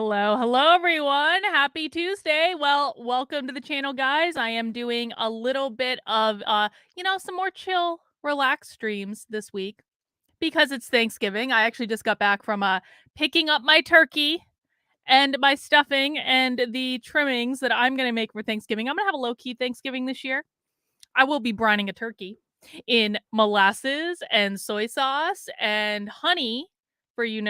Hello, everyone. Happy Tuesday. Well, welcome to the channel, guys. I am doing a little bit of, some more chill, relaxed streams this week because it's Thanksgiving. I actually just got back from picking up my turkey and my stuffing and the trimmings that I'm going to make for Thanksgiving. I'm going to have a low key Thanksgiving this year. I will be brining a turkey in molasses and soy sauce and honey for you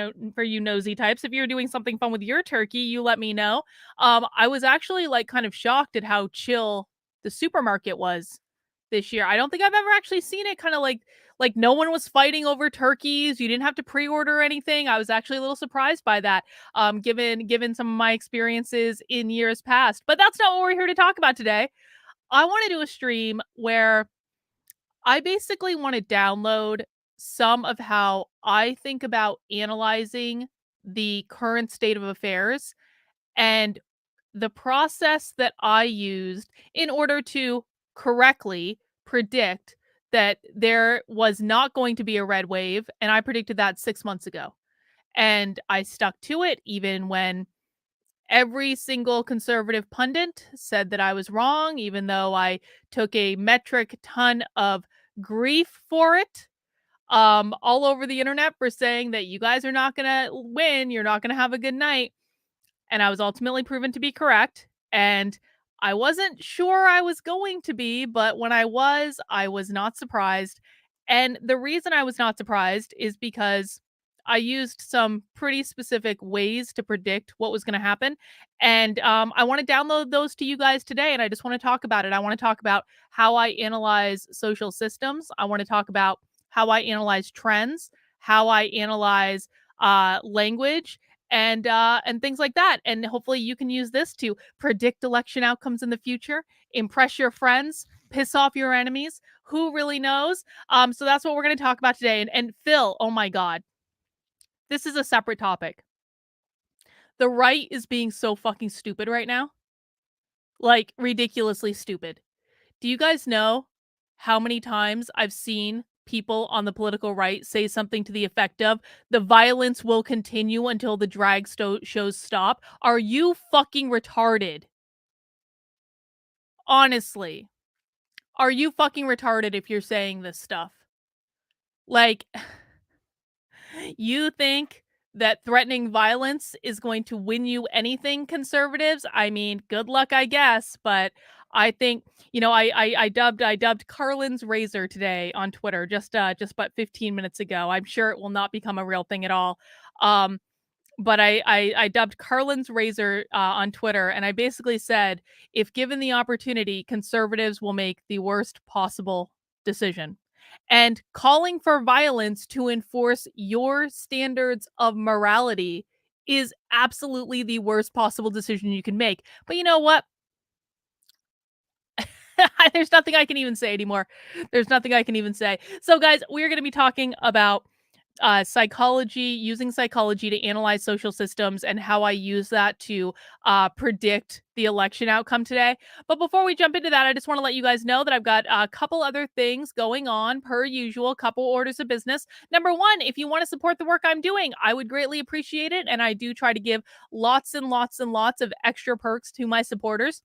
nosy types. If you're doing something fun with your turkey, you let me know. I was actually like kind of shocked at how chill the supermarket was this year. I don't think I've ever actually seen it kind of like no one was fighting over turkeys. You didn't have to pre-order anything. I was actually a little surprised by that, given some of my experiences in years past. But that's not what we're here to talk about today. I want to do a stream where I basically want to download some of how I think about analyzing the current state of affairs and the process that I used in order to correctly predict that there was not going to be a red wave. And I predicted that 6 months ago. And I stuck to it even when every single conservative pundit said that I was wrong, even though I took a metric ton of grief for it, all over the internet for saying that you guys are not going to win. You're not going to have a good night. And I was ultimately proven to be correct. And I wasn't sure I was going to be, but when I was not surprised. And the reason I was not surprised is because I used some pretty specific ways to predict what was going to happen. And I want to download those to you guys today. And I just want to talk about it. I want to talk about how I analyze social systems. I want to talk about how I analyze trends, how I analyze language, and things like that. And hopefully you can use this to predict election outcomes in the future, impress your friends, piss off your enemies. Who really knows? So that's what we're going to talk about today. And Phil, oh my God, this is a separate topic. The right is being so fucking stupid right now. Like ridiculously stupid. Do you guys know how many times I've seen people on the political right say something to the effect of the violence will continue until the drag shows stop? Are you fucking retarded? Honestly, are you fucking retarded if you're saying this stuff? Like, you think that threatening violence is going to win you anything, conservatives? I mean, good luck, I guess. But I think, I dubbed Carlin's razor today on Twitter just about 15 minutes ago. I'm sure it will not become a real thing at all. Um, but I dubbed Carlin's razor on Twitter, and I basically said, if given the opportunity, conservatives will make the worst possible decision. And calling for violence to enforce your standards of morality is absolutely the worst possible decision you can make. But you know what? There's nothing I can even say anymore. There's nothing I can even say. So, guys, we're going to be talking about psychology, using psychology to analyze social systems, and how I use that to predict the election outcome today. But before we jump into that, I just want to let you guys know that I've got a couple other things going on per usual, couple orders of business. Number one, if you want to support the work I'm doing, I would greatly appreciate it. And I do try to give lots and lots and lots of extra perks to my supporters.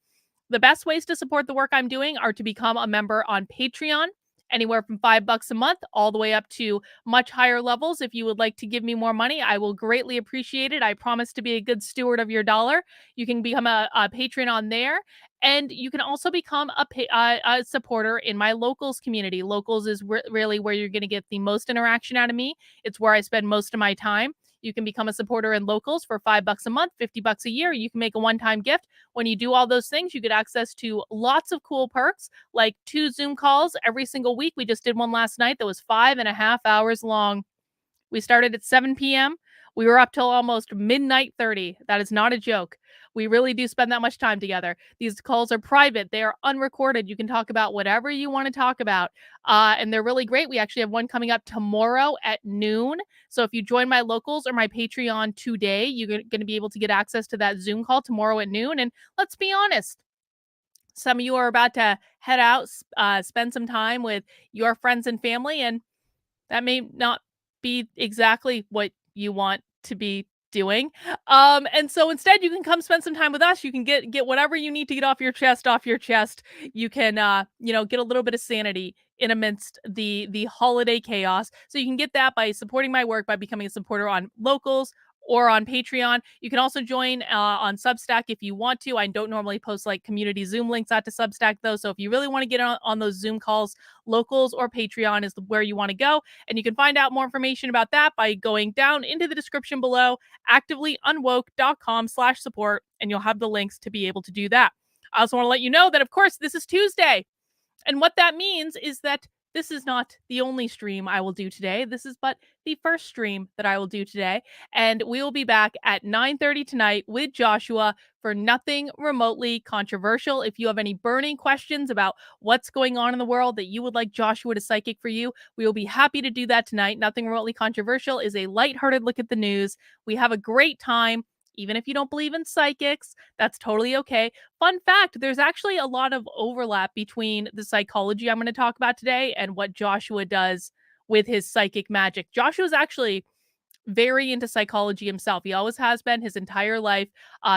The best ways to support the work I'm doing are to become a member on Patreon, anywhere from $5 a month all the way up to much higher levels. If you would like to give me more money, I will greatly appreciate it. I promise to be a good steward of your dollar. You can become a patron on there. And you can also become a supporter in my locals community. Locals is really where you're going to get the most interaction out of me. It's where I spend most of my time. You can become a supporter in locals for $5 a month, $50 a year. You can make a one-time gift. When you do all those things, you get access to lots of cool perks, like 2 Zoom calls every single week. We just did one last night that was 5.5 hours long. We started at 7 p.m. We were up till almost midnight 30. That is not a joke. We really do spend that much time together. These calls are private. They are unrecorded. You can talk about whatever you want to talk about. And they're really great. We actually have one coming up tomorrow at noon. So if you join my locals or my Patreon today, you're going to be able to get access to that Zoom call tomorrow at noon. And let's be honest, some of you are about to head out, spend some time with your friends and family, and that may not be exactly what you want to be doing. And so instead you can come spend some time with us. You can get whatever you need to get off your chest. You can get a little bit of sanity in amidst the holiday chaos. So you can get that by supporting my work by becoming a supporter on Locals or on Patreon. You can also join on Substack if you want to. I don't normally post like community Zoom links out to Substack though. So if you really want to get on those Zoom calls, Locals or Patreon is where you want to go. And you can find out more information about that by going down into the description below, activelyunwoke.com/support, and you'll have the links to be able to do that. I also want to let you know that, of course, this is Tuesday. And what that means is that this is not the only stream I will do today. This is but the first stream that I will do today. And we will be back at 9:30 tonight with Joshua for Nothing Remotely Controversial. If you have any burning questions about what's going on in the world that you would like Joshua to psychic for you, we will be happy to do that tonight. Nothing Remotely Controversial is a lighthearted look at the news. We have a great time. Even if you don't believe in psychics, that's totally okay. Fun fact, there's actually a lot of overlap between the psychology I'm going to talk about today and what Joshua does with his psychic magic. Joshua's actually very into psychology himself. He always has been his entire life.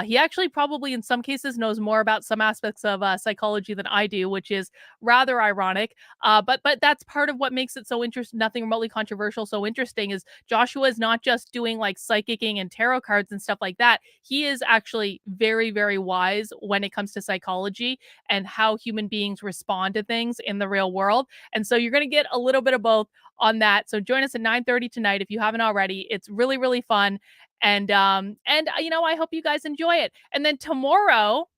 He actually probably in some cases knows more about some aspects of psychology than I do, which is rather ironic. But that's part of what makes it so interesting. Nothing remotely controversial. So interesting is Joshua is not just doing like psychicking and tarot cards and stuff like that. He is actually very, very wise when it comes to psychology and how human beings respond to things in the real world. And so you're going to get a little bit of both on that. So join us at 9:30 tonight if you haven't already. It's really, really fun. And I hope you guys enjoy it. And then tomorrow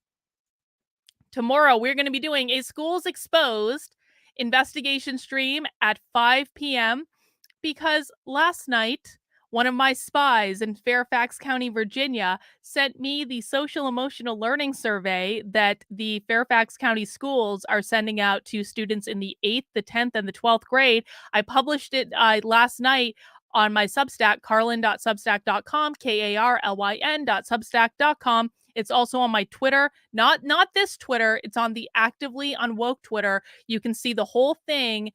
we're going to be doing a Schools Exposed investigation stream at 5 p.m. because last night one of my spies in Fairfax County, Virginia, sent me the social emotional learning survey that the Fairfax County schools are sending out to students in the 8th, the 10th, and the 12th grade. I published it last night on my Substack, carlin.substack.com, KARLYN.substack.com. It's also on my Twitter, not this Twitter. It's on the Actively Unwoke Twitter. You can see the whole thing.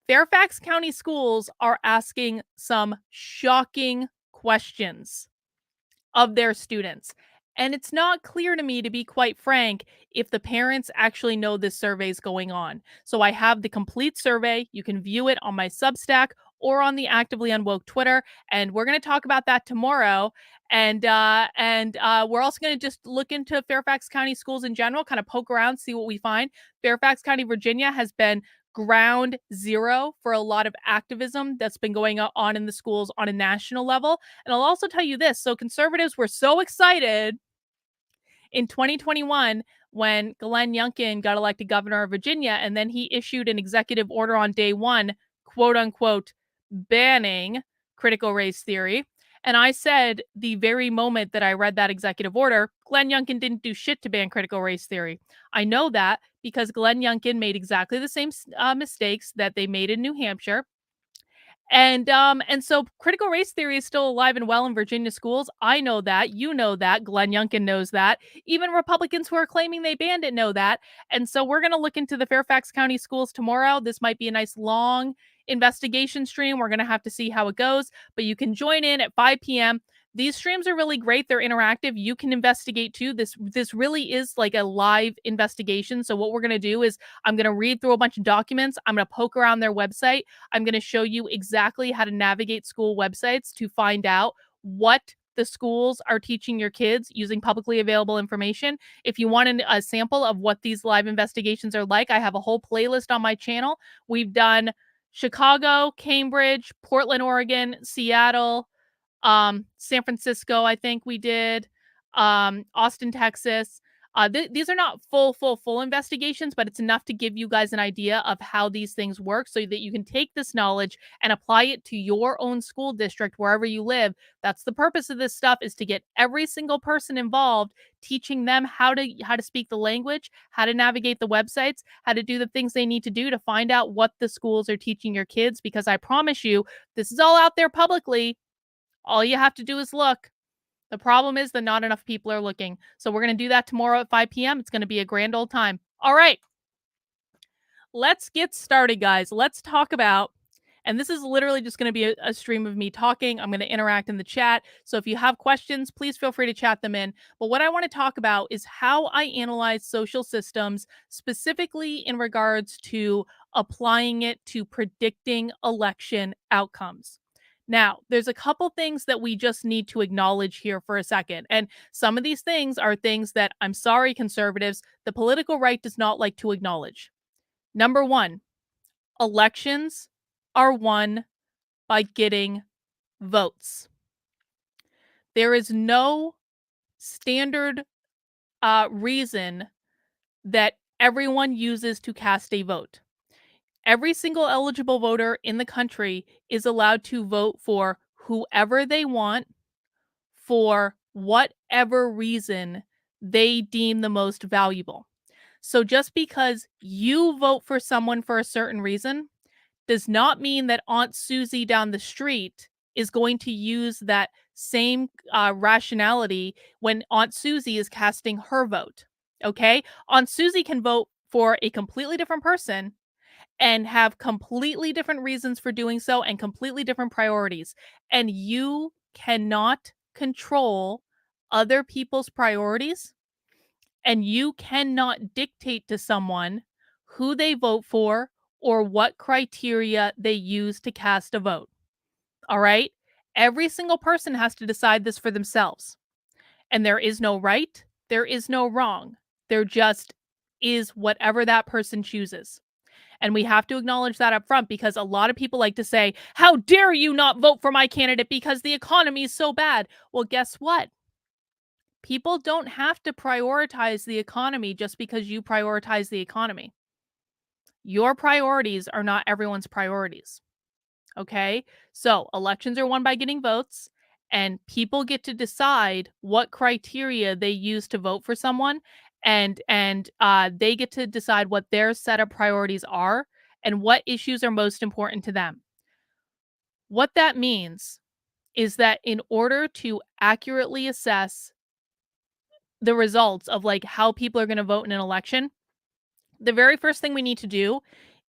Fairfax County schools are asking some shocking questions of their students. And it's not clear to me, to be quite frank, if the parents actually know this survey is going on. So I have the complete survey. You can view it on my Substack or on the Actively Unwoke Twitter. And we're going to talk about that tomorrow. And we're also going to just look into Fairfax County schools in general, kind of poke around, see what we find. Fairfax County, Virginia has been ground zero for a lot of activism that's been going on in the schools on a national level. And I'll also tell you this. So conservatives were so excited in 2021 when Glenn Youngkin got elected governor of Virginia, and then he issued an executive order on day one, quote unquote, banning critical race theory. And I said the very moment that I read that executive order, Glenn Youngkin didn't do shit to ban critical race theory. I know that because Glenn Youngkin made exactly the same mistakes that they made in New Hampshire. And so critical race theory is still alive and well in Virginia schools. I know that. You know that. Glenn Youngkin knows that. Even Republicans who are claiming they banned it know that. And so we're going to look into the Fairfax County schools tomorrow. This might be a nice long investigation stream. We're going to have to see how it goes, but you can join in at 5 p.m. These streams are really great. They're interactive. You can investigate too. This really is like a live investigation. So what we're going to do is I'm going to read through a bunch of documents. I'm going to poke around their website. I'm going to show you exactly how to navigate school websites to find out what the schools are teaching your kids using publicly available information. If you want a sample of what these live investigations are like, I have a whole playlist on my channel. We've done Chicago, Cambridge, Portland, Oregon, Seattle, San Francisco, I think we did, Austin, Texas. These are not full investigations, but it's enough to give you guys an idea of how these things work so that you can take this knowledge and apply it to your own school district wherever you live. That's the purpose of this stuff, is to get every single person involved, teaching them how to speak the language, how to navigate the websites, how to do the things they need to do to find out what the schools are teaching your kids, because I promise you, this is all out there publicly. All you have to do is look. The problem is that not enough people are looking. So we're going to do that tomorrow at 5 p.m. It's going to be a grand old time. All right. Let's get started, guys. Let's talk about And this is literally just going to be a stream of me talking. I'm going to interact in the chat. So if you have questions, please feel free to chat them in. But what I want to talk about is how I analyze social systems, specifically in regards to applying it to predicting election outcomes. Now, there's a couple things that we just need to acknowledge here for a second. And some of these things are things that, I'm sorry, conservatives, the political right does not like to acknowledge. Number one, elections are won by getting votes. There is no standard reason that everyone uses to cast a vote. Every single eligible voter in the country is allowed to vote for whoever they want for whatever reason they deem the most valuable. So just because you vote for someone for a certain reason does not mean that Aunt Susie down the street is going to use that same rationality when Aunt Susie is casting her vote. Okay? Aunt Susie can vote for a completely different person and have completely different reasons for doing so and completely different priorities. And you cannot control other people's priorities, and you cannot dictate to someone who they vote for or what criteria they use to cast a vote. All right? Every single person has to decide this for themselves. And there is no right, there is no wrong. There just is whatever that person chooses. And we have to acknowledge that up front, because a lot of people like to say, how dare you not vote for my candidate because the economy is so bad? Well, guess what? People don't have to prioritize the economy just because you prioritize the economy. Your priorities are not everyone's priorities. Okay? So elections are won by getting votes, and people get to decide what criteria they use to vote for someone, and they get to decide what their set of priorities are and what issues are most important to them. What that means is that in order to accurately assess the results of like how people are going to vote in an election, the very first thing we need to do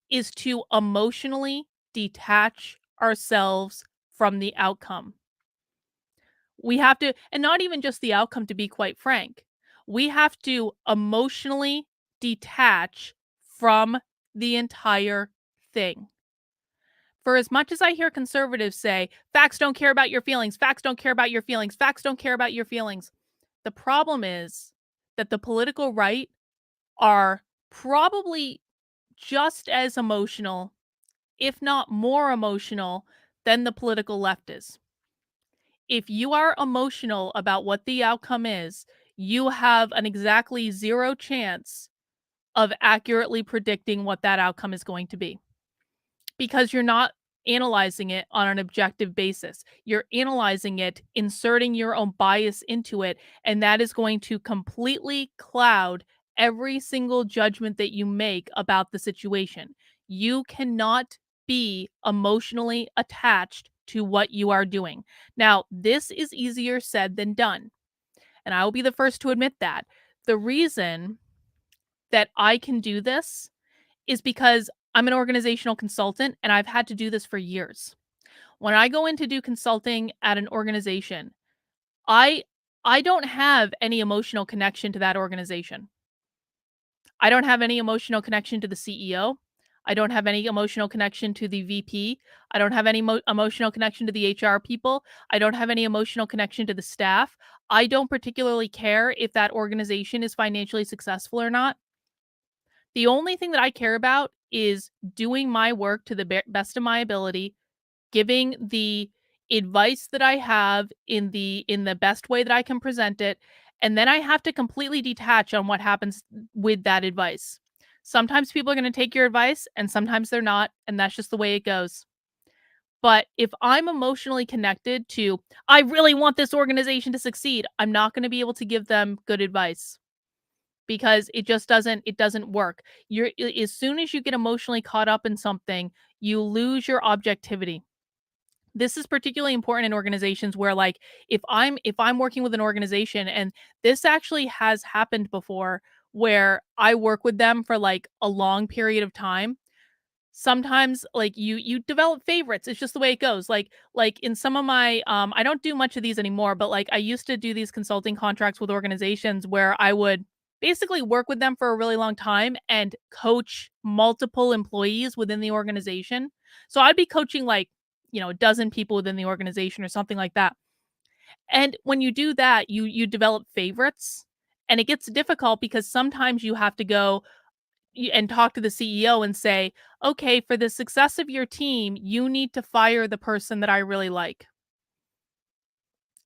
is to emotionally detach ourselves from the outcome. We have to, and not even just the outcome, to be quite frank. We have to emotionally detach from the entire thing. For as much as I hear conservatives say, facts don't care about your feelings, facts don't care about your feelings, facts don't care about your feelings, the problem is that the political right are probably just as emotional, if not more emotional, than the political left is. If you are emotional about what the outcome is, you have an exactly zero chance of accurately predicting what that outcome is going to be, because you're not analyzing it on an objective basis. You're analyzing it, inserting your own bias into it, and that is going to completely cloud every single judgment that you make about the situation. You cannot be emotionally attached to what you are doing. Now, this is easier said than done, and I will be the first to admit that. The reason that I can do this is because I'm an organizational consultant and I've had to do this for years. When I go in to do consulting at an organization, I I don't have any emotional connection to that organization. I don't have any emotional connection to the CEO. I don't have any emotional connection to the VP. I don't have any emotional connection to the HR people. I don't have any emotional connection to the staff. I don't particularly care if that organization is financially successful or not. The only thing that I care about is doing my work to the best of my ability, giving the advice that I have in the best way that I can present it, and then I have to completely detach on what happens with that advice. Sometimes people are going to take your advice and sometimes they're not, and that's just the way it goes. But if I'm emotionally connected to, I really want this organization to succeed, I'm not going to be able to give them good advice, because it doesn't work. As soon as you get emotionally caught up in something, you lose your objectivity. This is particularly important in organizations where, like, if I'm working with an organization, and this actually has happened before, where I work with them for like a long period of time. sometimes like you develop favorites. It's just the way it goes. Like in some of my I don't do much of these anymore, but like I used to do these consulting contracts with organizations where I would basically work with them for a really long time and coach multiple employees within the organization. So I'd be coaching like, a dozen people within the organization or something like that. And when you do that, you develop favorites, and it gets difficult because sometimes you have to go and talk to the CEO and say, "Okay, for the success of your team, you need to fire the person that I really like."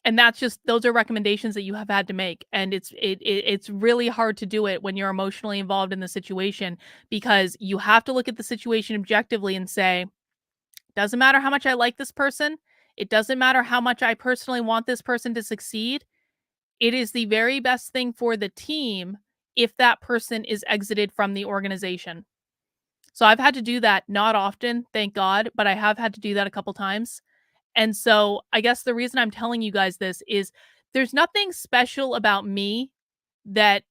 And that's just those are recommendations that you have had to make, and it's really hard to do it when you're emotionally involved in the situation, because you have to look at the situation objectively and say, "Doesn't matter how much I like this person, it doesn't matter how much I personally want this person to succeed. It is the very best thing for the team if that person is exited from the organization." So I've had to do that, not often, thank God, but I have had to do that a couple times. And so I guess the reason I'm telling you guys this is there's nothing special about me that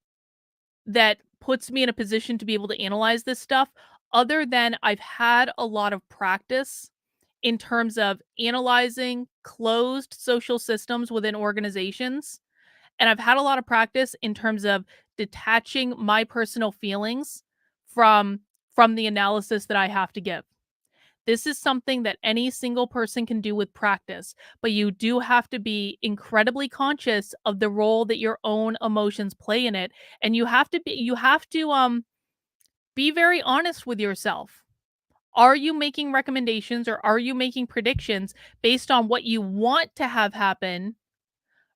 puts me in a position to be able to analyze this stuff, other than I've had a lot of practice in terms of analyzing closed social systems within organizations. And I've had a lot of practice in terms of detaching my personal feelings from the analysis that I have to give. This is something that any single person can do with practice, but you do have to be incredibly conscious of the role that your own emotions play in it, and you have to be very honest with yourself. Are you making recommendations or are you making predictions based on what you want to have happen,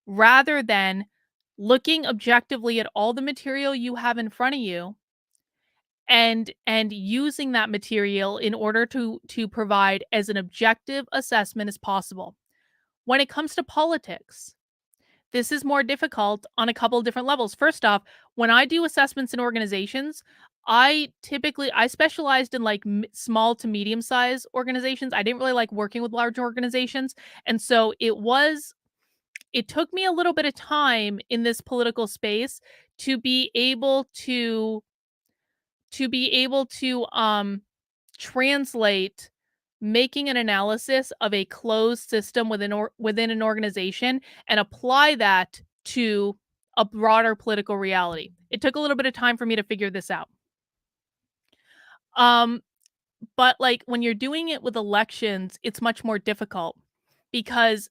rather than looking objectively at all the material you have in front of you and using that material in order to provide as an objective assessment as possible. When it comes to politics, this is more difficult on a couple of different levels. First off, when I do assessments in organizations, I specialized in like small to medium sized organizations. I didn't really like working with large organizations, and so it took me a little bit of time in this political space to be able to translate making an analysis of a closed system within an organization and apply that to a broader political reality. It took a little bit of time for me to figure this out. Um, but like when you're doing it with elections, it's much more difficult because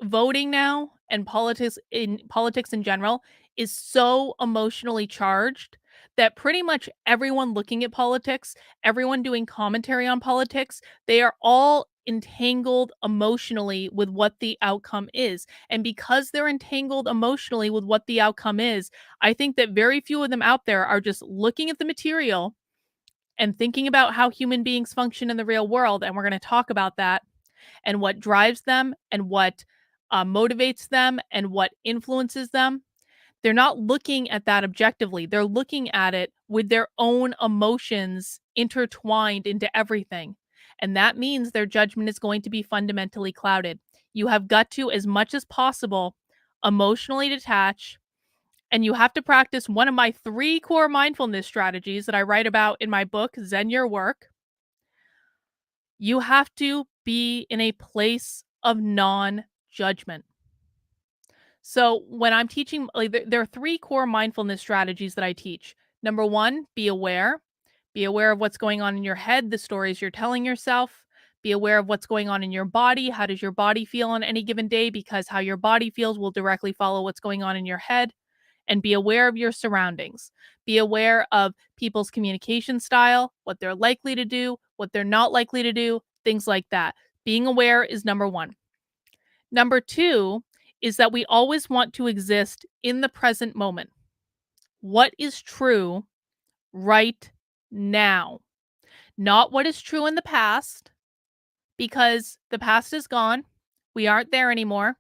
voting now and politics in general is so emotionally charged that pretty much everyone looking at politics, everyone doing commentary on politics, they are all entangled emotionally with what the outcome is. And because they're entangled emotionally with what the outcome is, I think that very few of them out there are just looking at the material and thinking about how human beings function in the real world. And we're going to talk about that and what drives them and what motivates them and what influences them. They're not looking at that objectively. They're looking at it with their own emotions intertwined into everything. And that means their judgment is going to be fundamentally clouded. You have got to, as much as possible, emotionally detach. And you have to practice one of my 3 core mindfulness strategies that I write about in my book, Zen Your Work. You have to be in a place of non-judgment. So when I'm teaching, like there are 3 core mindfulness strategies that I teach. Number 1, be aware. Be aware of what's going on in your head, the stories you're telling yourself. Be aware of what's going on in your body. How does your body feel on any given day? Because how your body feels will directly follow what's going on in your head. And be aware of your surroundings. Be aware of people's communication style, what they're likely to do, what they're not likely to do, things like that. Being aware is number 1. Number 2 is that we always want to exist in the present moment. What is true right now? Not what is true in the past, because the past is gone. We aren't there anymore.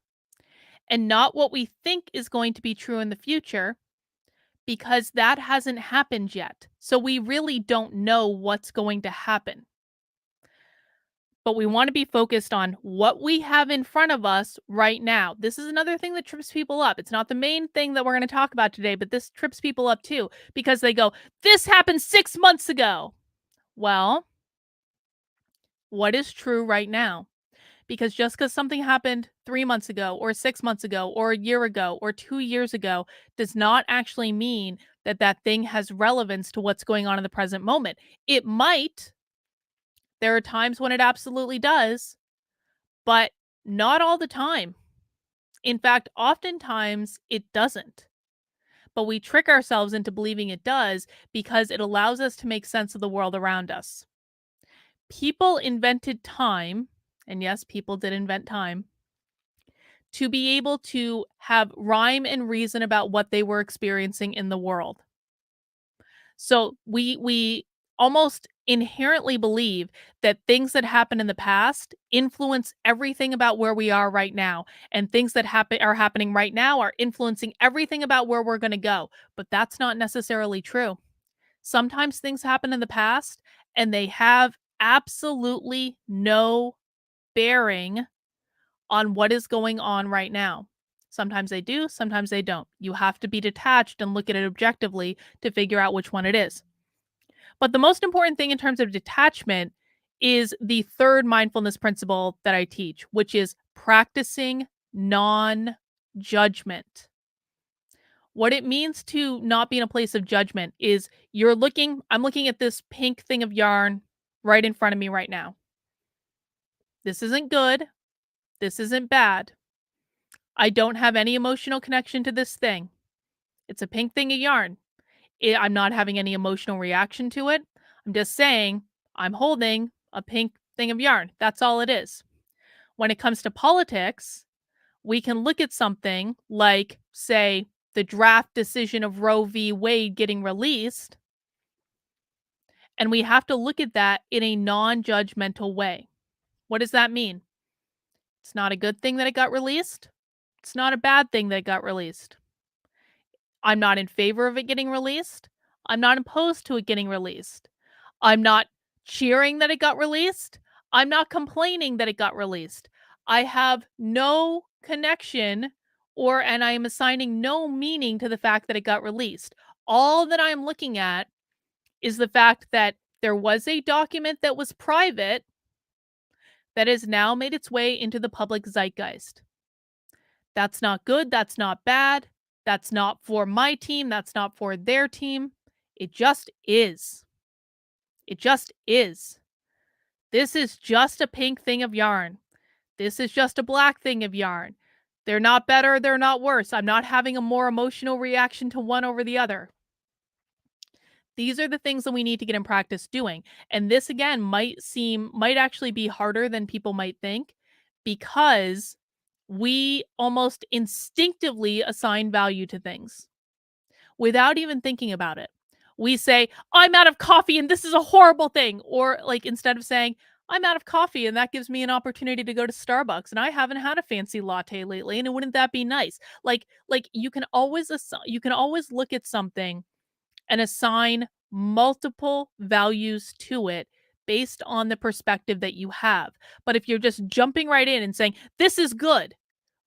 And not what we think is going to be true in the future, because that hasn't happened yet. So we really don't know what's going to happen. But we want to be focused on what we have in front of us right now. This is another thing that trips people up. It's not the main thing that we're going to talk about today, but this trips people up too, because they go, "This happened 6 months ago." Well, what is true right now. Because just because something happened 3 months ago, or 6 months ago, or a year ago, or 2 years ago, does not actually mean that that thing has relevance to what's going on in the present moment. It might. There are times when it absolutely does, but not all the time. In fact, oftentimes it doesn't. But we trick ourselves into believing it does because it allows us to make sense of the world around us. People invented time, and yes, people did invent time, to be able to have rhyme and reason about what they were experiencing in the world. So we almost inherently believe that things that happened in the past influence everything about where we are right now, and things that are happening right now are influencing everything about where we're going to go. But that's not necessarily true. Sometimes things happen in the past and they have absolutely no bearing on what is going on right now. Sometimes they do, sometimes they don't. You have to be detached and look at it objectively to figure out which one it is. But the most important thing in terms of detachment is the third mindfulness principle that I teach, which is practicing non judgment. What it means to not be in a place of judgment is I'm looking at this pink thing of yarn right in front of me right now. This isn't good. This isn't bad. I don't have any emotional connection to this thing. It's a pink thing of yarn. I'm not having any emotional reaction to it. I'm just saying I'm holding a pink thing of yarn. That's all it is. When it comes to politics, we can look at something like, say, the draft decision of Roe v. Wade getting released, and we have to look at that in a non judgmental way. What does that mean? It's not a good thing that it got released. It's not a bad thing that it got released. I'm not in favor of it getting released. I'm not opposed to it getting released. I'm not cheering that it got released. I'm not complaining that it got released. I have no connection and I am assigning no meaning to the fact that it got released. All that I'm looking at is the fact that there was a document that was private that has now made its way into the public zeitgeist. That's not good. That's not bad. That's not for my team. That's not for their team. It just is. It just is. This is just a pink thing of yarn. This is just a black thing of yarn. They're not better. They're not worse. I'm not having a more emotional reaction to one over the other. These are the things that we need to get in practice doing. And this, again, might actually be harder than people might think, because we almost instinctively assign value to things without even thinking about it. We say, I'm out of coffee and this is a horrible thing. Or, like, instead of saying, I'm out of coffee and that gives me an opportunity to go to Starbucks and I haven't had a fancy latte lately and wouldn't that be nice? Like you can always look at something and assign multiple values to it based on the perspective that you have. But if you're just jumping right in and saying, this is good,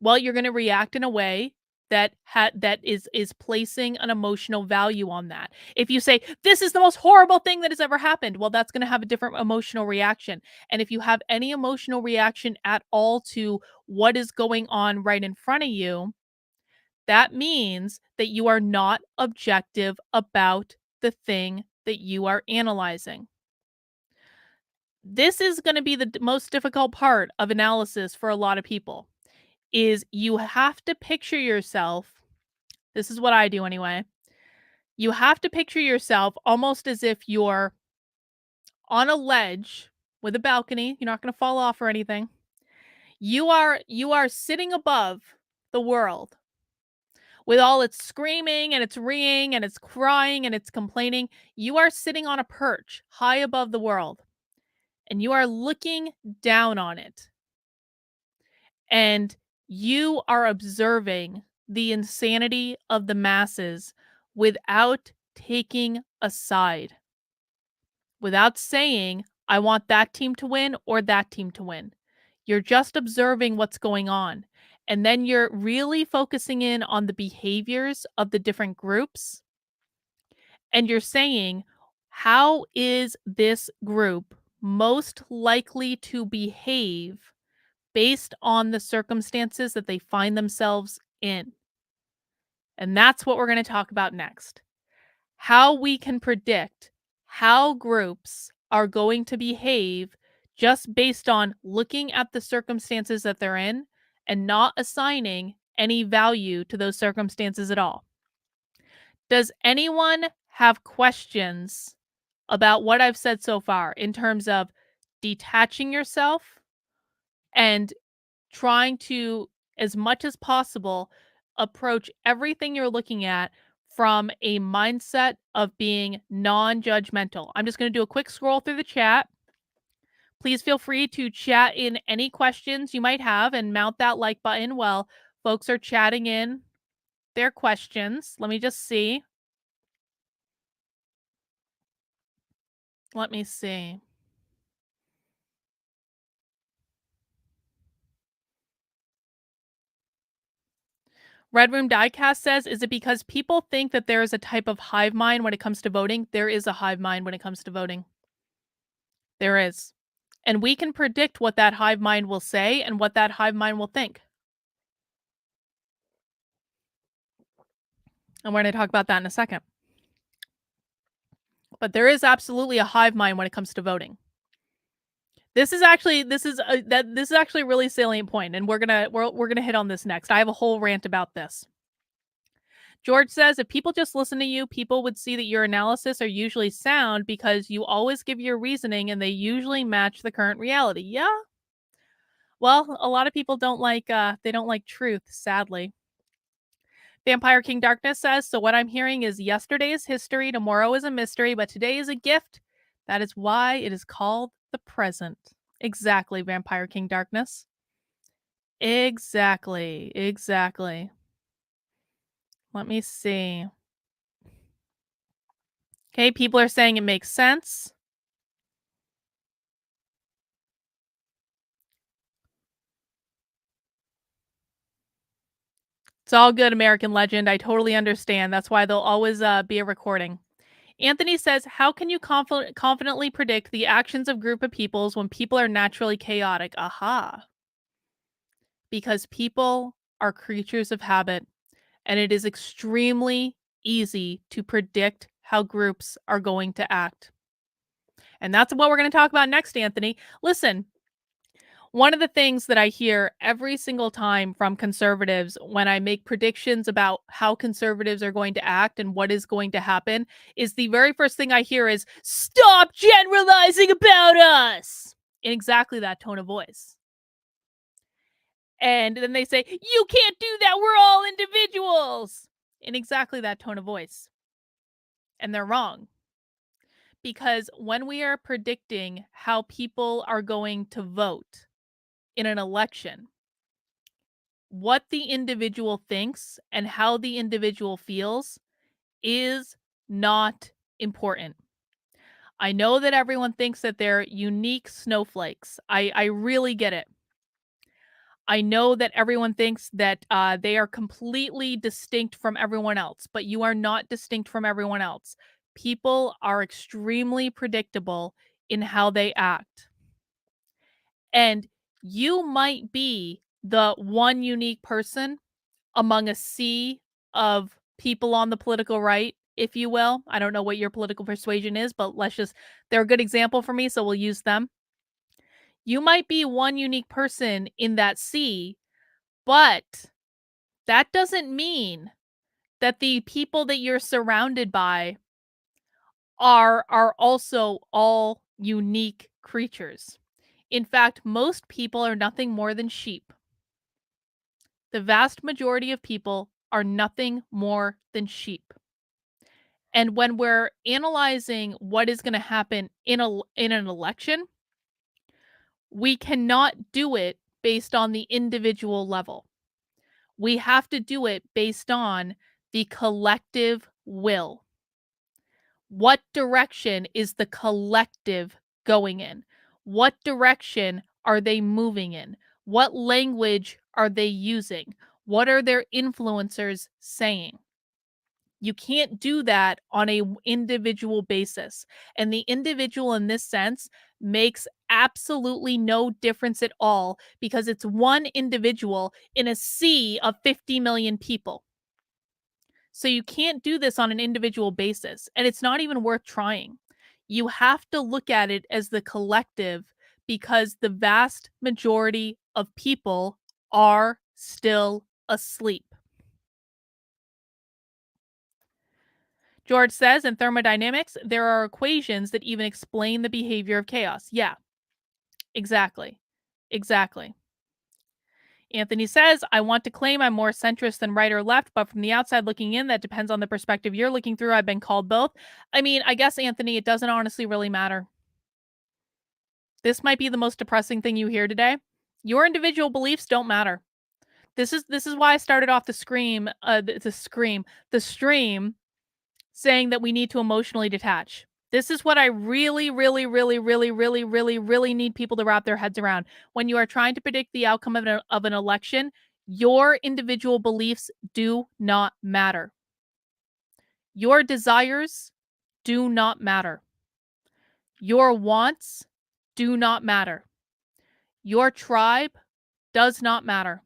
well, you're going to react in a way that is placing an emotional value on that. If you say, this is the most horrible thing that has ever happened, well, that's going to have a different emotional reaction. And if you have any emotional reaction at all to what is going on right in front of you, that means that you are not objective about the thing that you are analyzing. This is going to be the most difficult part of analysis for a lot of people, is you have to picture yourself. This is what I do anyway. You have to picture yourself almost as if you're on a ledge with a balcony. You're not going to fall off or anything. You are sitting above the world with all its screaming and its ringing and its crying and its complaining. You are sitting on a perch high above the world and you are looking down on it. And you are observing the insanity of the masses without taking a side, without saying, I want that team to win or that team to win. You're just observing what's going on. And then you're really focusing in on the behaviors of the different groups. And you're saying, how is this group most likely to behave based on the circumstances that they find themselves in. And that's what we're going to talk about next. How we can predict how groups are going to behave just based on looking at the circumstances that they're in and not assigning any value to those circumstances at all. Does anyone have questions about what I've said so far in terms of detaching yourself and trying to, as much as possible, approach everything you're looking at from a mindset of being non-judgmental? I'm just going to do a quick scroll through the chat. Please feel free to chat in any questions you might have and mount that like button while folks are chatting in their questions. Let me just see. Let me see. Red Room Diecast says, is it because people think that there is a type of hive mind when it comes to voting? There is a hive mind when it comes to voting. There is. And we can predict what that hive mind will say and what that hive mind will think. And we're going to talk about that in a second. But there is absolutely a hive mind when it comes to voting. This is actually a really salient point, and we're gonna hit on this next. I have a whole rant about this. George says, if people just listen to you, people would see that your analysis are usually sound because you always give your reasoning and they usually match the current reality. Yeah. Well, a lot of people don't like truth, sadly. Vampire King Darkness says, so what I'm hearing is yesterday is history, tomorrow is a mystery, but today is a gift. That is why it is called the present. Exactly, Vampire King Darkness. Exactly. Let me see. Okay, people are saying it makes sense. It's all good, American legend. I totally understand. That's why there'll always be a recording. Anthony says, how can you confidently predict the actions of group of peoples when people are naturally chaotic? Aha. Because people are creatures of habit, and it is extremely easy to predict how groups are going to act. And that's what we're going to talk about next, Anthony. Listen, one of the things that I hear every single time from conservatives when I make predictions about how conservatives are going to act and what is going to happen is the very first thing I hear is, stop generalizing about us, in exactly that tone of voice. And then they say, you can't do that, we're all individuals, in exactly that tone of voice. And they're wrong. Because when we are predicting how people are going to vote in an election, what the individual thinks and how the individual feels is not important. I know that everyone thinks that they're unique snowflakes. I really get it. I know that everyone thinks that they are completely distinct from everyone else, but you are not distinct from everyone else. People are extremely predictable in how they act. And you might be the one unique person among a sea of people on the political right, if you will. I don't know what your political persuasion is, but they're a good example for me, so we'll use them. You might be one unique person in that sea, but that doesn't mean that the people that you're surrounded by are also all unique creatures. In fact, most people are nothing more than sheep. The vast majority of people are nothing more than sheep. And when we're analyzing what is going to happen in an election, we cannot do it based on the individual level. We have to do it based on the collective will. What direction is the collective going in? What direction are they moving in? What language are they using? What are their influencers saying? You can't do that on a individual basis. And the individual in this sense makes absolutely no difference at all because it's one individual in a sea of 50 million people. So you can't do this on an individual basis, and it's not even worth trying. You have to look at it as the collective because the vast majority of people are still asleep. George says in thermodynamics, there are equations that even explain the behavior of chaos. Yeah, exactly. Exactly. Anthony says, I want to claim I'm more centrist than right or left, but from the outside looking in, that depends on the perspective you're looking through. I've been called both. I mean, I guess, Anthony, it doesn't honestly really matter. This might be the most depressing thing you hear today. Your individual beliefs don't matter. This is why I started off the stream saying that we need to emotionally detach. This is what I really, really, really, really, really, really, really need people to wrap their heads around. When you are trying to predict the outcome of an election, your individual beliefs do not matter. Your desires do not matter. Your wants do not matter. Your tribe does not matter.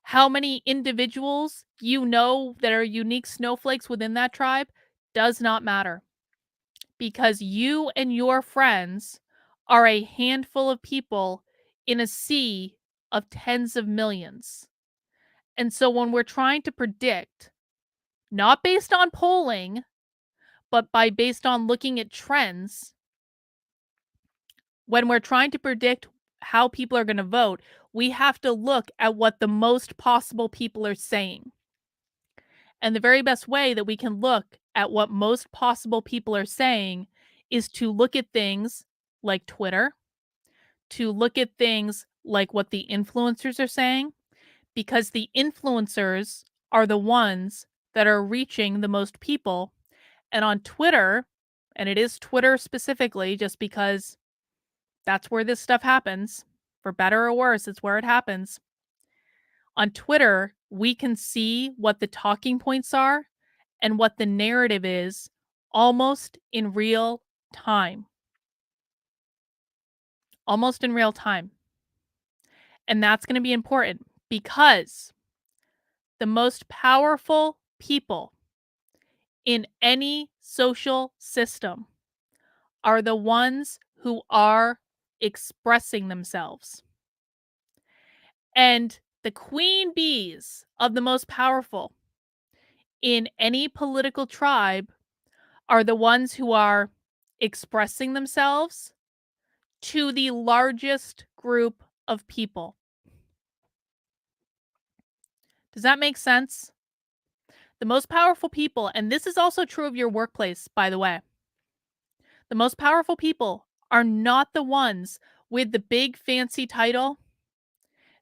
How many individuals you know that are unique snowflakes within that tribe does not matter. Because you and your friends are a handful of people in a sea of tens of millions. And so when we're trying to predict, not based on polling, but based on looking at trends, when we're trying to predict how people are going to vote, we have to look at what the most possible people are saying. And the very best way that we can look at what most possible people are saying is to look at things like Twitter, to look at things like what the influencers are saying, because the influencers are the ones that are reaching the most people. And on Twitter, and it is Twitter specifically, just because that's where this stuff happens, for better or worse, it's where it happens. On Twitter, we can see what the talking points are and what the narrative is almost in real time. Almost in real time. And that's going to be important because the most powerful people in any social system are the ones who are expressing themselves. And the queen bees of the most powerful in any political tribe are the ones who are expressing themselves to the largest group of people. Does that make sense? The most powerful people, and this is also true of your workplace, by the way, the most powerful people are not the ones with the big fancy title.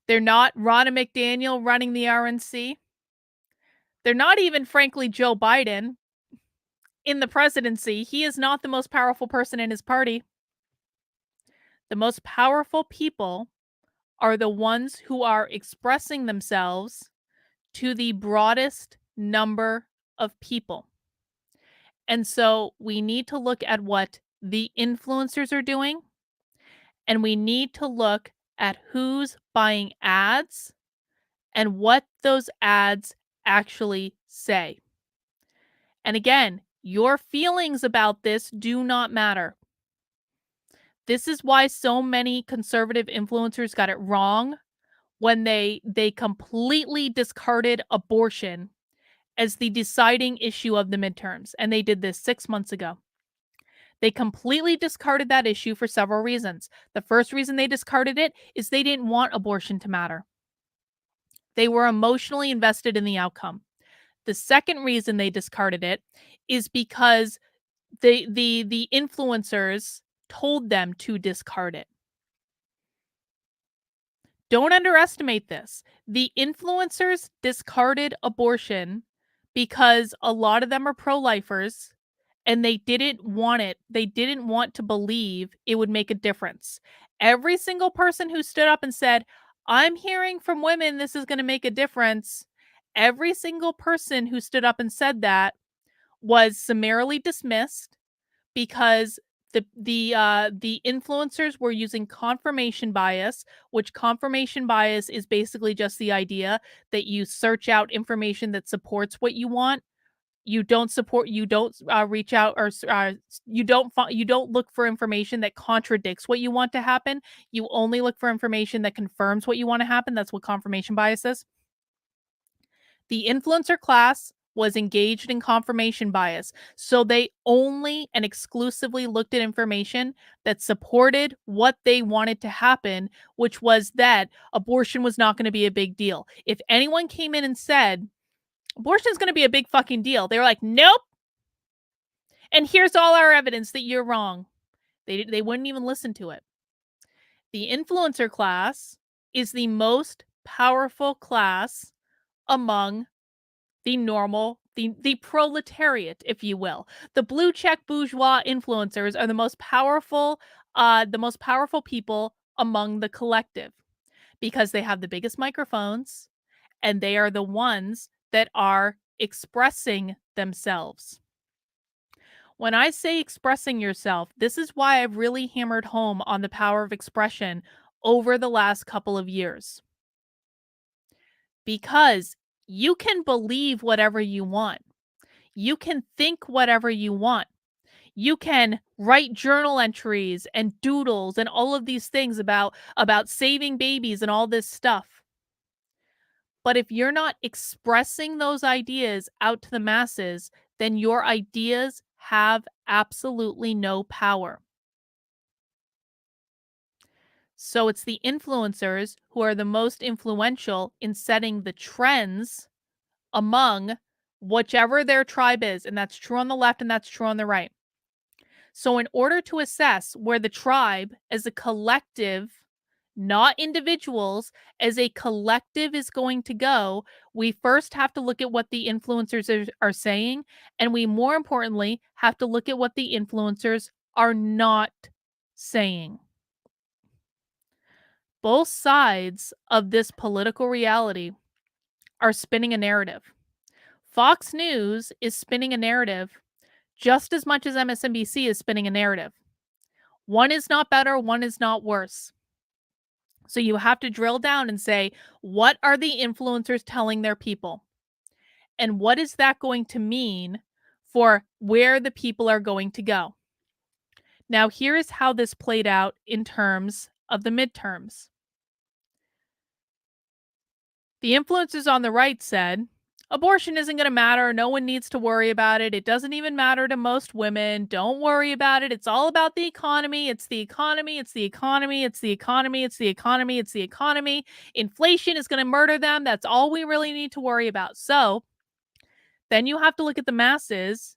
They're not Ronna McDaniel running the RNC. They're not even, frankly, Joe Biden in the presidency. He is not the most powerful person in his party. The most powerful people are the ones who are expressing themselves to the broadest number of people. And so we need to look at what the influencers are doing, and we need to look at who's buying ads and what those ads actually say. And again, your feelings about this do not matter. This is why so many conservative influencers got it wrong when they completely discarded abortion as the deciding issue of the midterms. And they did this 6 months ago. They completely discarded that issue for several reasons. The first reason they discarded it is they didn't want abortion to matter. They were emotionally invested in the outcome. The second reason they discarded it is because the influencers told them to discard it. Don't underestimate this. The influencers discarded abortion because a lot of them are pro-lifers and they didn't want it. They didn't want to believe it would make a difference. Every single person who stood up and said, I'm hearing from women this is going to make a difference, every single person who stood up and said that was summarily dismissed because the influencers were using confirmation bias, which confirmation bias is basically just the idea that you search out information that supports what you want. You don't reach out or you don't look for information that contradicts what you want to happen. You only look for information that confirms what you want to happen. That's what confirmation bias is. The influencer class was engaged in confirmation bias. So they only and exclusively looked at information that supported what they wanted to happen, which was that abortion was not going to be a big deal. If anyone came in and said, abortion is going to be a big fucking deal, they were like, nope. And here's all our evidence that you're wrong. They wouldn't even listen to it. The influencer class is the most powerful class among the proletariat, if you will. The blue check bourgeois influencers are the most powerful people among the collective because they have the biggest microphones and they are the ones that are expressing themselves. When I say expressing yourself, this is why I've really hammered home on the power of expression over the last couple of years. Because you can believe whatever you want. You can think whatever you want. You can write journal entries and doodles and all of these things about saving babies and all this stuff. But if you're not expressing those ideas out to the masses, then your ideas have absolutely no power. So it's the influencers who are the most influential in setting the trends among whichever their tribe is. And that's true on the left and that's true on the right. So, in order to assess where the tribe as a collective, not individuals, as a collective is going to go, we first have to look at what the influencers are saying. And we, more importantly, have to look at what the influencers are not saying. Both sides of this political reality are spinning a narrative. Fox News is spinning a narrative just as much as MSNBC is spinning a narrative. One is not better, one is not worse. So you have to drill down and say, what are the influencers telling their people? And what is that going to mean for where the people are going to go? Now, here is how this played out in terms of the midterms. The influencers on the right said, abortion isn't going to matter. No one needs to worry about it. It doesn't even matter to most women. Don't worry about it. It's all about the economy. It's the economy. It's the economy. It's the economy. It's the economy. It's the economy. Inflation is going to murder them. That's all we really need to worry about. So then you have to look at the masses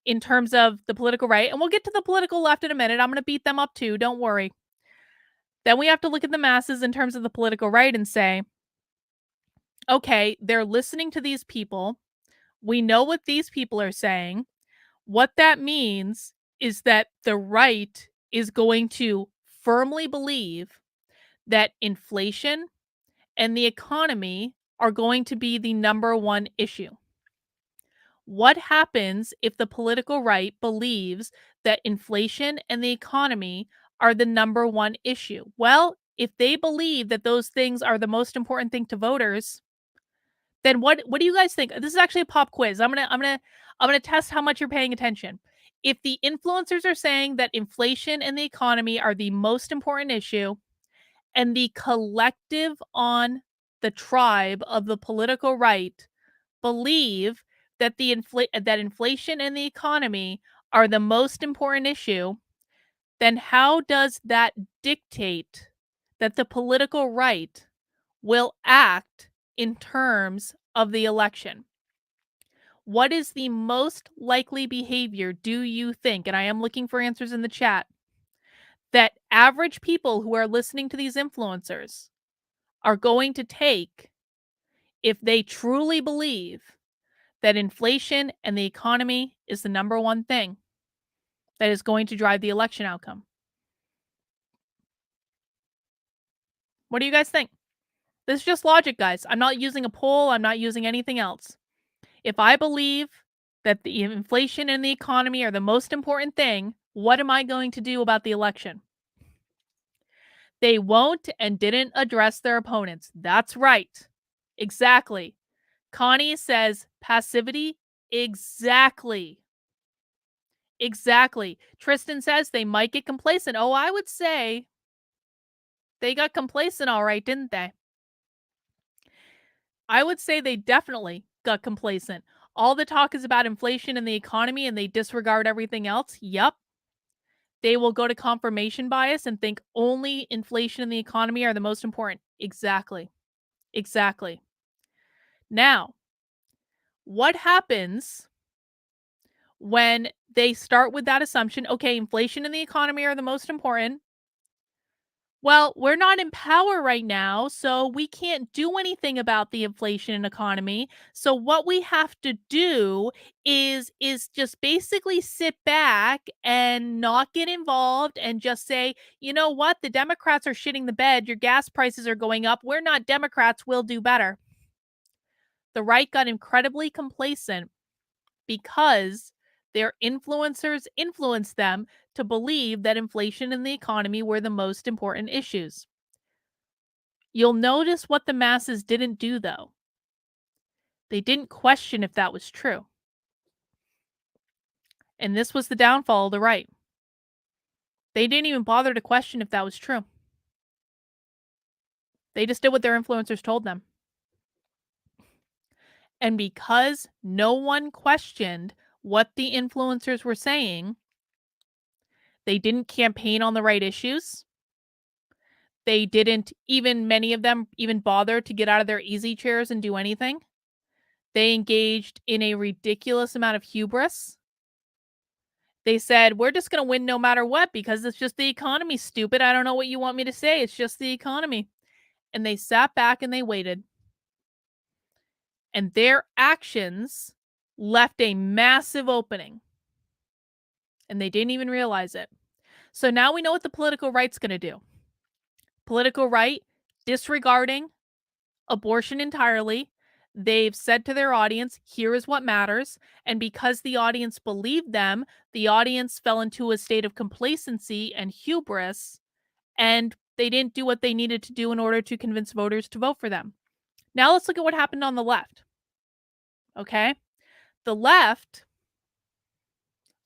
in terms of the political right. And we'll get to the political left in a minute. I'm going to beat them up too. Don't worry. Then we have to look at the masses in terms of the political right and say, okay, they're listening to these people. We know what these people are saying. What that means is that the right is going to firmly believe that inflation and the economy are going to be the number one issue. What happens if the political right believes that inflation and the economy are the number one issue? Well, if they believe that those things are the most important thing to voters, then what do you guys think? This is actually a pop quiz. I'm gonna test how much you're paying attention. If the influencers are saying that inflation and the economy are the most important issue, and the collective on the tribe of the political right believe that that inflation and the economy are the most important issue, then how does that dictate that the political right will act in terms of the election? What is the most likely behavior, do you think? And I am looking for answers in the chat. That average people who are listening to these influencers are going to take if they truly believe that inflation and the economy is the number one thing that is going to drive the election outcome. What do you guys think? This is just logic, guys. I'm not using a poll. I'm not using anything else. If I believe that the inflation and the economy are the most important thing, what am I going to do about the election? They won't and didn't address their opponents. That's right. Exactly. Connie says passivity. Exactly. Exactly. Tristan says they might get complacent. Oh, I would say they got complacent all right, didn't they? I would say they definitely got complacent. All the talk is about inflation and the economy and they disregard everything else. Yep. They will go to confirmation bias and think only inflation and the economy are the most important. Exactly. Exactly. Now, what happens when they start with that assumption? Okay, inflation and the economy are the most important. Well, we're not in power right now, so we can't do anything about the inflation and economy. So what we have to do is just basically sit back and not get involved and just say, "You know what? The Democrats are shitting the bed. Your gas prices are going up. We're not Democrats, we'll do better." The right got incredibly complacent because their influencers influenced them to believe that inflation and the economy were the most important issues. You'll notice what the masses didn't do, though. They didn't question if that was true. And this was the downfall of the right. They didn't even bother to question if that was true. They just did what their influencers told them. And because no one questioned what the influencers were saying, they didn't campaign on the right issues. They didn't even, many of them, even bother to get out of their easy chairs and do anything. They engaged in a ridiculous amount of hubris. They said, "We're just going to win no matter what because it's just the economy, stupid. I don't know what you want me to say. It's just the economy." And they sat back and they waited. And their actions left a massive opening. And they didn't even realize it. So now we know what the political right's going to do. Political right, disregarding abortion entirely. They've said to their audience, here is what matters. And because the audience believed them, the audience fell into a state of complacency and hubris, and they didn't do what they needed to do in order to convince voters to vote for them. Now let's look at what happened on the left. Okay? The left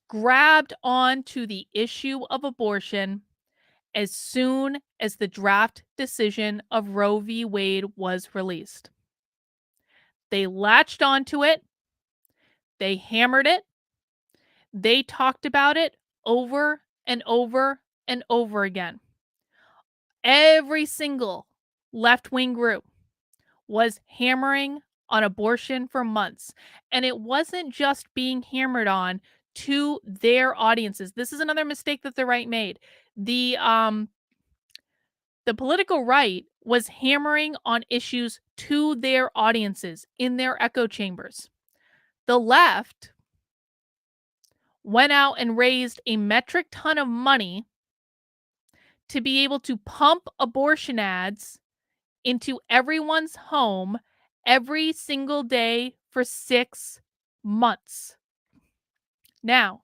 grabbed onto the issue of abortion as soon as the draft decision of Roe v. Wade was released. They latched onto it. They hammered it. They talked about it over and over and over again. Every single left-wing group was hammering on abortion for months. And it wasn't just being hammered on to their audiences. This is another mistake that the right made. The political right was hammering on issues to their audiences in their echo chambers. The left went out and raised a metric ton of money to be able to pump abortion ads into everyone's home every single day for 6 months. Now,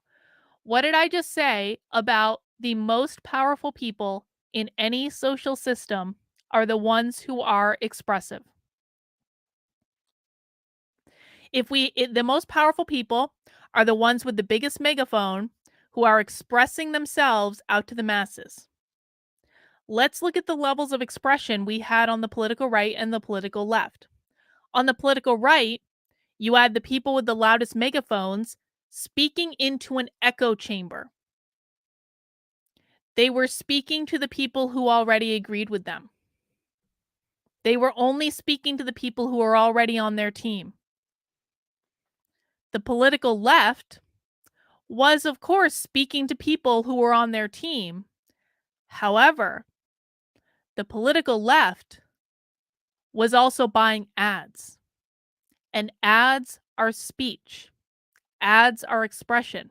what did I just say about the most powerful people in any social system are the ones who are expressive? The most powerful people are the ones with the biggest megaphone who are expressing themselves out to the masses. Let's look at the levels of expression we had on the political right and the political left. On the political right, you had the people with the loudest megaphones speaking into an echo chamber. They were speaking to the people who already agreed with them. They were only speaking to the people who are already on their team. The political left was, of course, speaking to people who were on their team. However, the political left was also buying ads. And ads are speech. Ads are expression.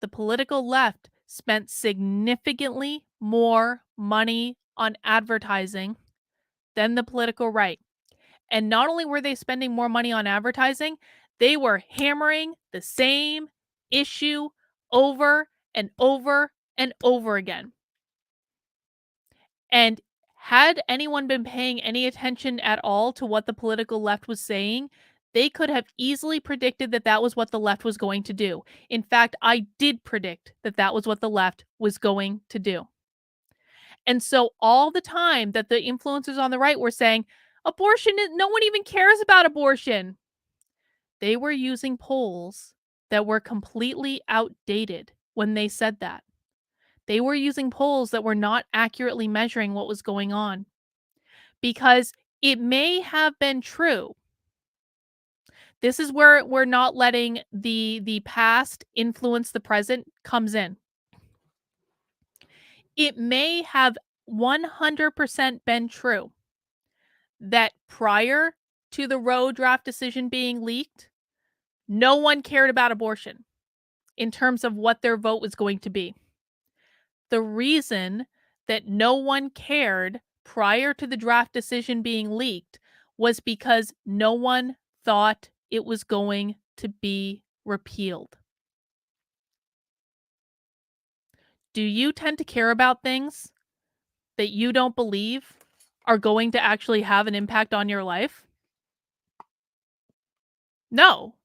The political left spent significantly more money on advertising than the political right. And not only were they spending more money on advertising, they were hammering the same issue over and over and over again. And had anyone been paying any attention at all to what the political left was saying, they could have easily predicted that that was what the left was going to do. In fact, I did predict that that was what the left was going to do. And so all the time that the influencers on the right were saying, abortion, no one even cares about abortion. They were using polls that were completely outdated when they said that. They were using polls that were not accurately measuring what was going on because it may have been true. This is where we're not letting the past influence the present comes in. It may have 100% been true that prior to the Roe draft decision being leaked, no one cared about abortion in terms of what their vote was going to be. The reason that no one cared prior to the draft decision being leaked was because no one thought it was going to be repealed. Do you tend to care about things that you don't believe are going to actually have an impact on your life? No.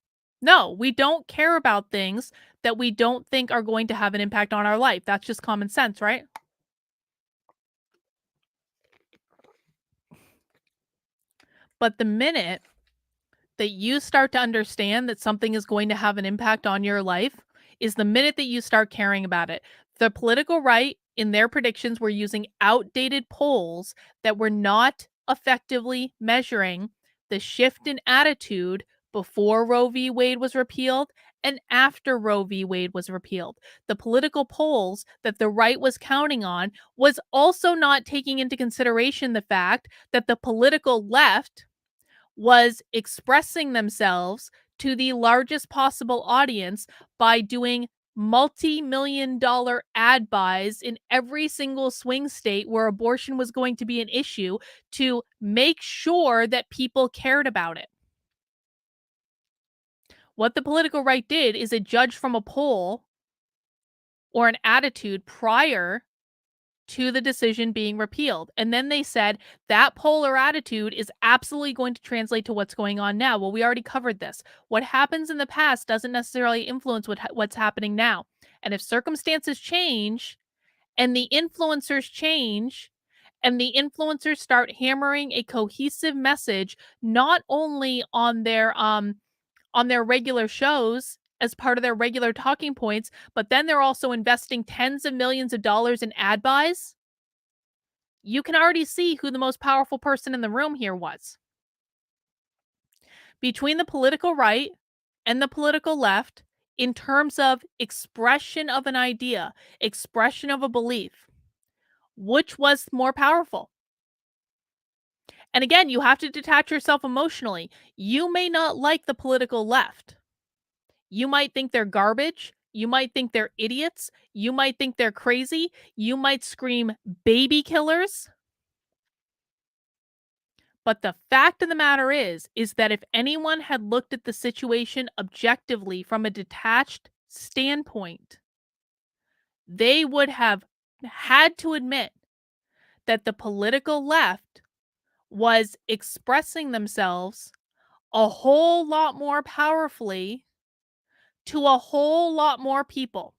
No, we don't care about things that we don't think are going to have an impact on our life. That's just common sense, right? But the minute that you start to understand that something is going to have an impact on your life is the minute that you start caring about it. The political right, in their predictions, were using outdated polls that were not effectively measuring the shift in attitude before Roe v. Wade was repealed and after Roe v. Wade was repealed. The political polls that the right was counting on was also not taking into consideration the fact that the political left was expressing themselves to the largest possible audience by doing multi-million dollar ad buys in every single swing state where abortion was going to be an issue to make sure that people cared about it. What the political right did is it judged from a poll or an attitude prior to the decision being repealed. And then they said that polar attitude is absolutely going to translate to what's going on now. Well, we already covered this. What happens in the past doesn't necessarily influence what's happening now. And if circumstances change and the influencers change and the influencers start hammering a cohesive message not only on their regular shows as part of their regular talking points, but then they're also investing tens of millions of dollars in ad buys, you can already see who the most powerful person in the room here was. Between the political right and the political left, in terms of expression of an idea, expression of a belief, which was more powerful? And again, you have to detach yourself emotionally. You may not like the political left. You might think they're garbage. You might think they're idiots. You might think they're crazy. You might scream baby killers. But the fact of the matter is that if anyone had looked at the situation objectively from a detached standpoint, they would have had to admit that the political left was expressing themselves a whole lot more powerfully to a whole lot more people.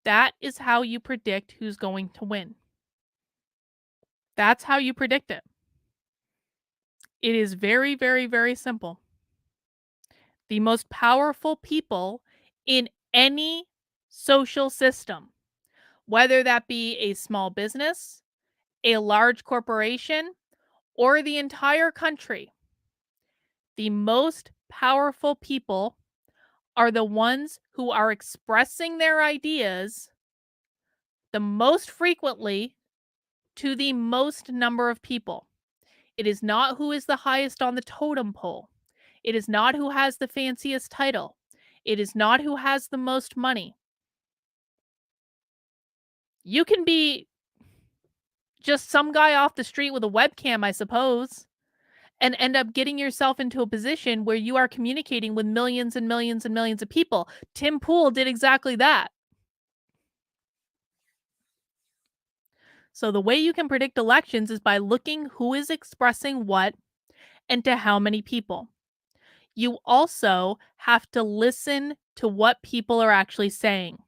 That is how you predict who's going to win. That's how you predict it. It is very, very, very simple. The most powerful people in any social system, whether that be a small business, a large corporation, or the entire country, the most powerful people are the ones who are expressing their ideas the most frequently to the most number of people. It is not who is the highest on the totem pole. It is not who has the fanciest title. It is not who has the most money. You can be just some guy off the street with a webcam, I suppose, and end up getting yourself into a position where you are communicating with millions and millions and millions of people. Tim Pool did exactly that. So the way you can predict elections is by looking who is expressing what and to how many people. You also have to listen to what people are actually saying.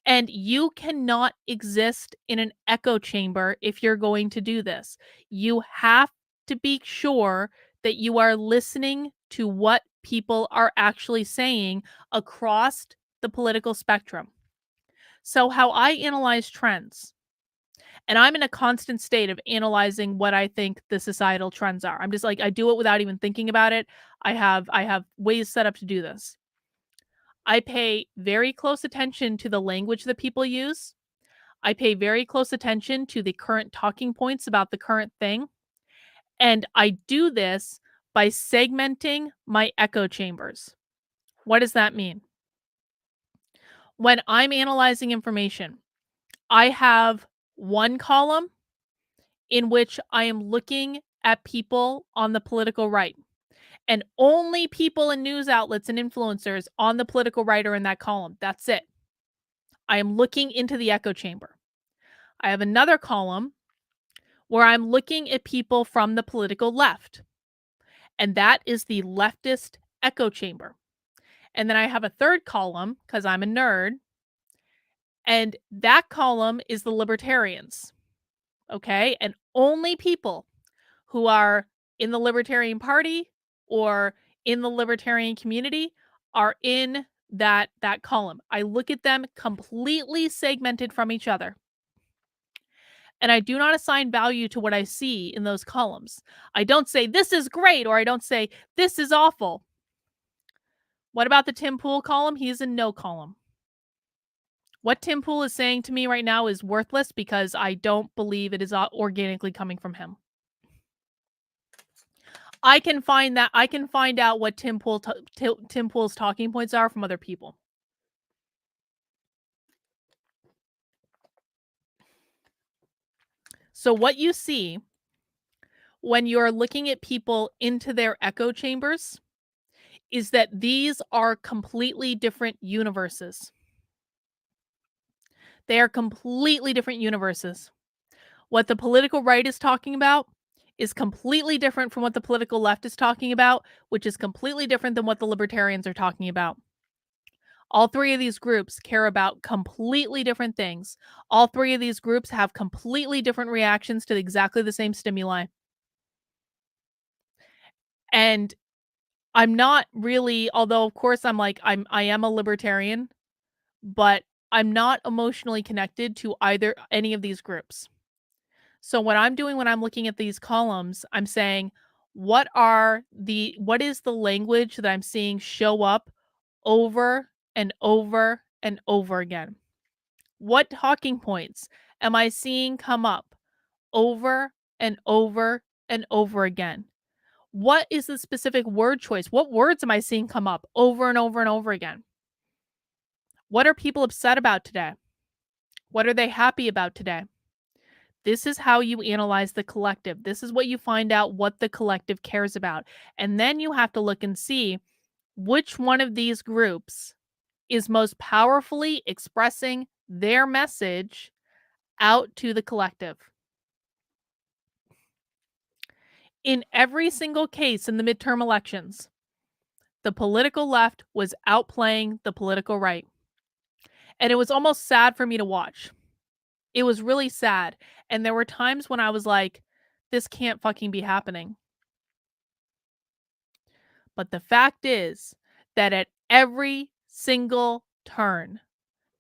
And you cannot exist in an echo chamber if you're going to do this. You have to be sure that you are listening to what people are actually saying across the political spectrum. So, how I analyze trends, and I'm in a constant state of analyzing what I think the societal trends are. I'm just like I do it without even thinking about it. I have ways set up to do this. I pay very close attention to the language that people use. I pay very close attention to the current talking points about the current thing. And I do this by segmenting my echo chambers. What does that mean? When I'm analyzing information, I have one column in which I am looking at people on the political right. And only people and news outlets and influencers on the political right are in that column. That's it. I am looking into the echo chamber. I have another column where I'm looking at people from the political left, and that is the leftist echo chamber. And then I have a third column because I'm a nerd, and that column is the libertarians. Okay. And only people who are in the Libertarian Party or in the libertarian community are in that column. I look at them completely segmented from each other. And I do not assign value to what I see in those columns. I don't say this is great or I don't say this is awful. What about the Tim Pool column? He is in no column. What Tim Pool is saying to me right now is worthless because I don't believe it is organically coming from him. I can find out what Tim Pool's talking points are from other people. So what you see when you're looking at people into their echo chambers is that these are completely different universes. They are completely different universes. What the political right is talking about is completely different from what the political left is talking about, which is completely different than what the libertarians are talking about. All three of these groups care about completely different things. All three of these groups have completely different reactions to exactly the same stimuli. And I'm not really, although of course I am a libertarian, but I'm not emotionally connected to either any of these groups. So what I'm doing when I'm looking at these columns, I'm saying what is the language that I'm seeing show up over and over and over again? What talking points am I seeing come up over and over and over again? What is the specific word choice? What words am I seeing come up over and over and over again? What are people upset about today? What are they happy about today? This is how you analyze the collective. This is what you find out what the collective cares about. And then you have to look and see which one of these groups is most powerfully expressing their message out to the collective. In every single case in the midterm elections, the political left was outplaying the political right. And it was almost sad for me to watch. It was really sad. And there were times when I was like, this can't fucking be happening. But the fact is that at every single turn,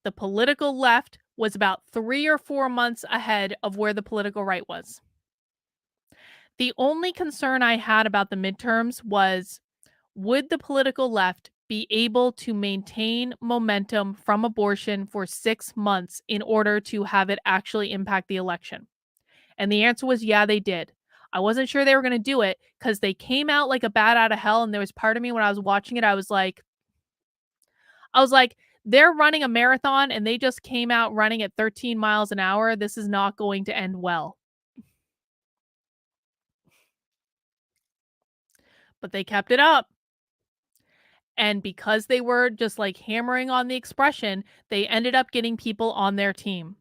the political left was about 3 or 4 months ahead of where the political right was. The only concern I had about the midterms was, would the political left be able to maintain momentum from abortion for 6 months in order to have it actually impact the election? And the answer was, yeah, they did. I wasn't sure they were going to do it because they came out like a bat out of hell. And there was part of me when I was watching it, I was like, they're running a marathon and they just came out running at 13 miles an hour. This is not going to end well. but they kept it up. And because they were just like hammering on the expression, they ended up getting people on their team.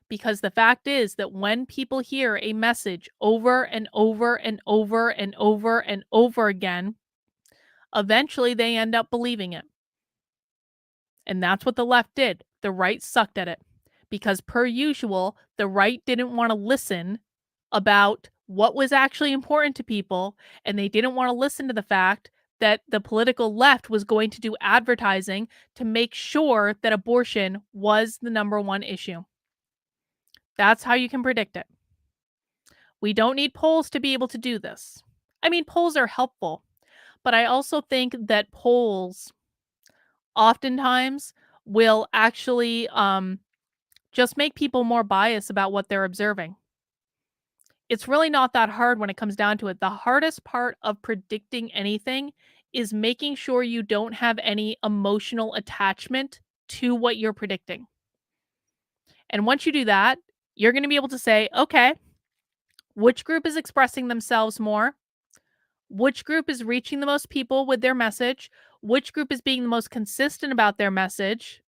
Because the fact is that when people hear a message over and over and over and over and over again, eventually they end up believing it. And that's what the left did. The right sucked at it. Because per usual, the right didn't want to listen about what was actually important to people, and they didn't want to listen to the fact that the political left was going to do advertising to make sure that abortion was the number one issue. That's how you can predict it. We don't need polls to be able to do this. I mean, polls are helpful, but I also think that polls oftentimes will actually just make people more biased about what they're observing. It's really not that hard when it comes down to it. The hardest part of predicting anything is making sure you don't have any emotional attachment to what you're predicting. And once you do that, you're going to be able to say, okay, which group is expressing themselves more? Which group is reaching the most people with their message? Which group is being the most consistent about their message?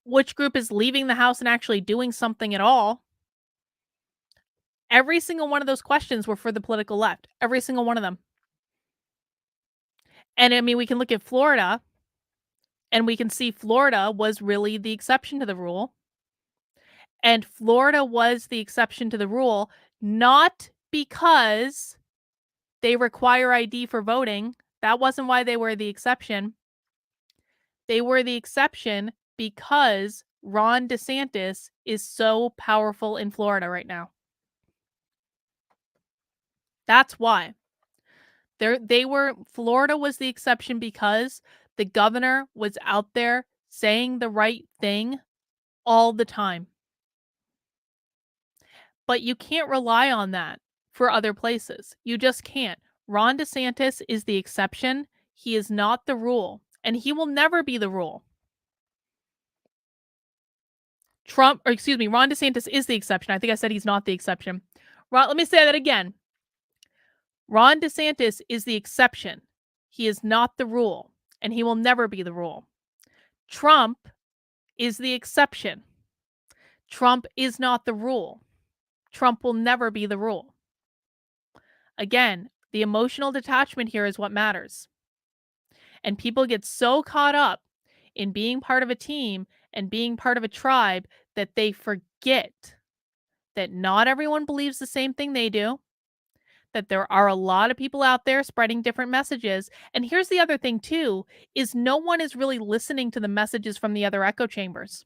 Which group is leaving the house and actually doing something at all? Every single one of those questions were for the political left. Every single one of them. And I mean, we can look at Florida and we can see Florida was really the exception to the rule. And Florida was the exception to the rule, not because they require ID for voting. That wasn't why they were the exception. They were the exception because Ron DeSantis is so powerful in Florida right now. That's why. Florida was the exception because the governor was out there saying the right thing all the time. But you can't rely on that for other places. You just can't. Ron DeSantis is the exception. He is not the rule, and he will never be the rule. Ron DeSantis is the exception. I think I said he's not the exception. Let me say that again. Ron DeSantis is the exception. He is not the rule, and he will never be the rule. Trump is the exception. Trump is not the rule. Trump will never be the rule. Again, the emotional detachment here is what matters. And people get so caught up in being part of a team and being part of a tribe that they forget that not everyone believes the same thing they do, that there are a lot of people out there spreading different messages. And here's the other thing too, is no one is really listening to the messages from the other echo chambers.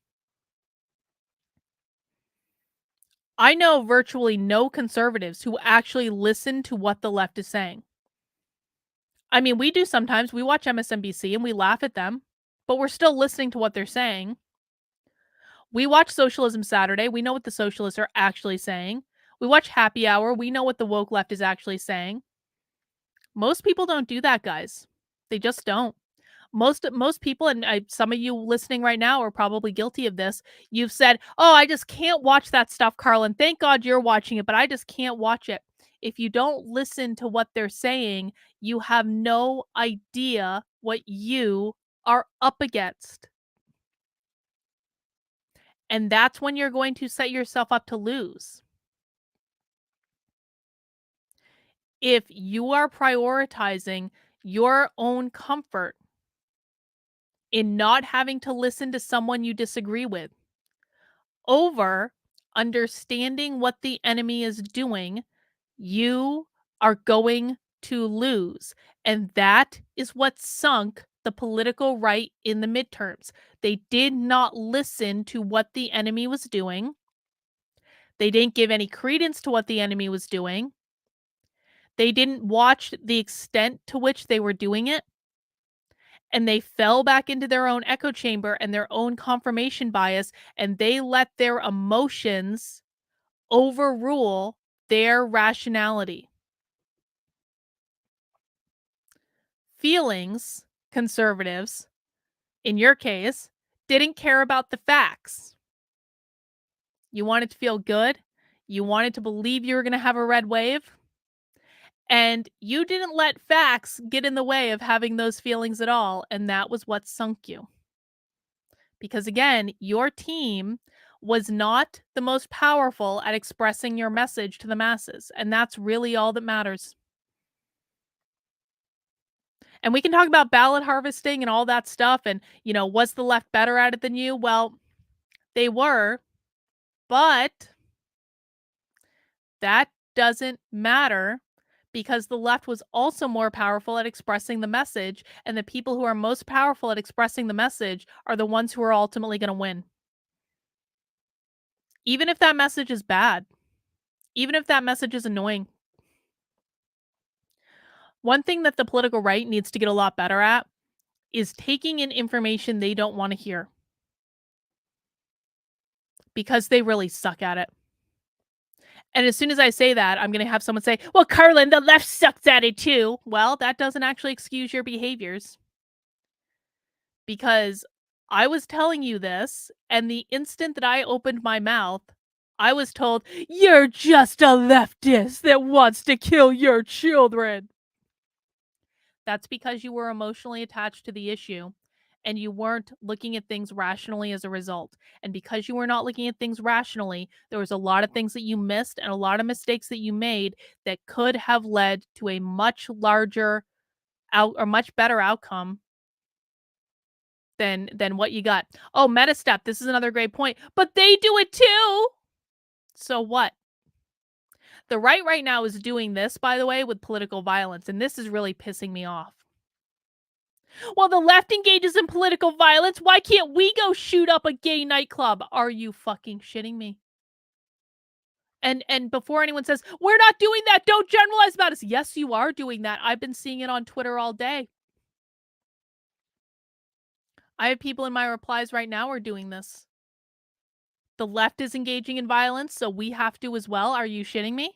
I know virtually no conservatives who actually listen to what the left is saying. I mean, we do sometimes. We watch MSNBC and we laugh at them, but we're still listening to what they're saying. We watch Socialism Saturday. We know what the socialists are actually saying. We watch Happy Hour. We know what the woke left is actually saying. Most people don't do that, guys. They just don't. Most people, and some of you listening right now are probably guilty of this. You've said, "Oh, I just can't watch that stuff, Carlin. Thank God you're watching it, but I just can't watch it." If you don't listen to what they're saying, you have no idea what you are up against. And that's when you're going to set yourself up to lose. If you are prioritizing your own comfort in not having to listen to someone you disagree with over understanding what the enemy is doing, you are going to lose. And that is what sunk the political right in the midterms. They did not listen to what the enemy was doing. They didn't give any credence to what the enemy was doing. They didn't watch the extent to which they were doing it. And they fell back into their own echo chamber and their own confirmation bias, and they let their emotions overrule their rationality. Feelings, conservatives, in your case, didn't care about the facts. You wanted to feel good. You wanted to believe you were going to have a red wave. And you didn't let facts get in the way of having those feelings at all, and that was what sunk you. Because again, your team was not the most powerful at expressing your message to the masses, and that's really all that matters. And we can talk about ballot harvesting and all that stuff and, was the left better at it than you? Well, they were, but that doesn't matter because the left was also more powerful at expressing the message, and the people who are most powerful at expressing the message are the ones who are ultimately going to win. Even if that message is bad, even if that message is annoying. One thing that the political right needs to get a lot better at is taking in information they don't want to hear because they really suck at it. And as soon as I say that, I'm going to have someone say, well, Carlin, the left sucks at it too. Well, that doesn't actually excuse your behaviors. Because I was telling you this, and the instant that I opened my mouth, I was told, you're just a leftist that wants to kill your children. That's because you were emotionally attached to the issue and you weren't looking at things rationally as a result. And because you were not looking at things rationally, there was a lot of things that you missed and a lot of mistakes that you made that could have led to a much larger or much better outcome than what you got. Oh, Metastep, this is another great point. But they do it too. So what? The right now is doing this, by the way, with political violence, and this is really pissing me off. Well, the left engages in political violence. Why can't we go shoot up a gay nightclub? Are you fucking shitting me? And before anyone says, we're not doing that, don't generalize about us. Yes, you are doing that. I've been seeing it on Twitter all day. I have people in my replies right now are doing this. The left is engaging in violence, so we have to as well. Are you shitting me?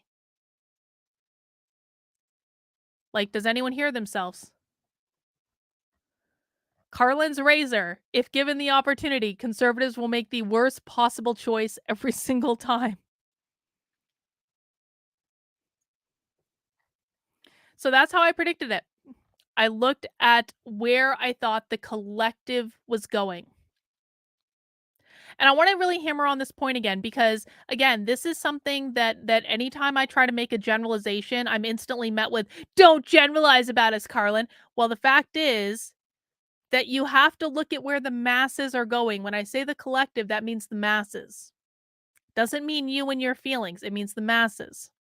Like, does anyone hear themselves? Carlin's razor. If given the opportunity, conservatives will make the worst possible choice every single time. So that's how I predicted it. I looked at where I thought the collective was going. And I want to really hammer on this point again because again, this is something that anytime I try to make a generalization, I'm instantly met with don't generalize about us, Carlin. Well, the fact is that you have to look at where the masses are going. When I say the collective, that means the masses. Doesn't mean you and your feelings. It means the masses.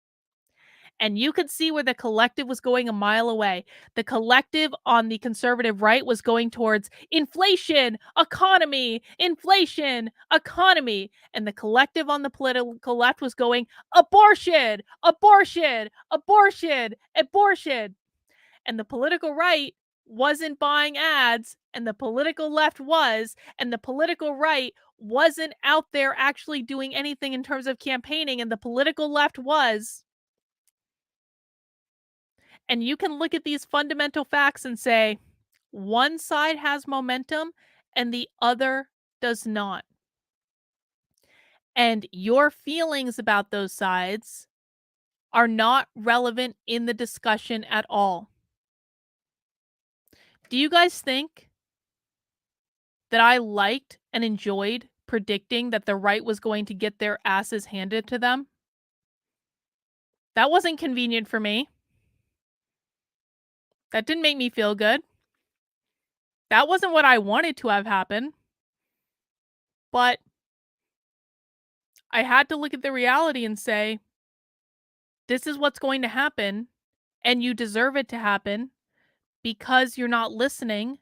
And you could see where the collective was going a mile away. The collective on the conservative right was going towards inflation, economy, inflation, economy. And the collective on the political left was going abortion, abortion, abortion, abortion. And the political right wasn't buying ads, and the political left was, and the political right wasn't out there actually doing anything in terms of campaigning, and the political left was. And you can look at these fundamental facts and say, one side has momentum and the other does not. And your feelings about those sides are not relevant in the discussion at all. Do you guys think that I liked and enjoyed predicting that the right was going to get their asses handed to them? That wasn't convenient for me. That didn't make me feel good. That wasn't what I wanted to have happen. But I had to look at the reality and say, this is what's going to happen, and you deserve it to happen because you're not listening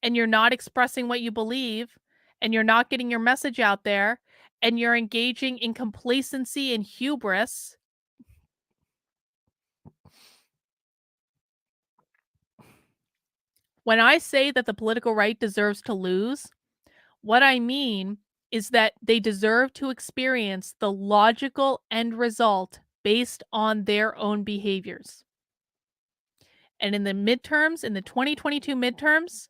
and you're not expressing what you believe and you're not getting your message out there and you're engaging in complacency and hubris. When I say that the political right deserves to lose, what I mean is that they deserve to experience the logical end result based on their own behaviors. And in the midterms, in the 2022 midterms,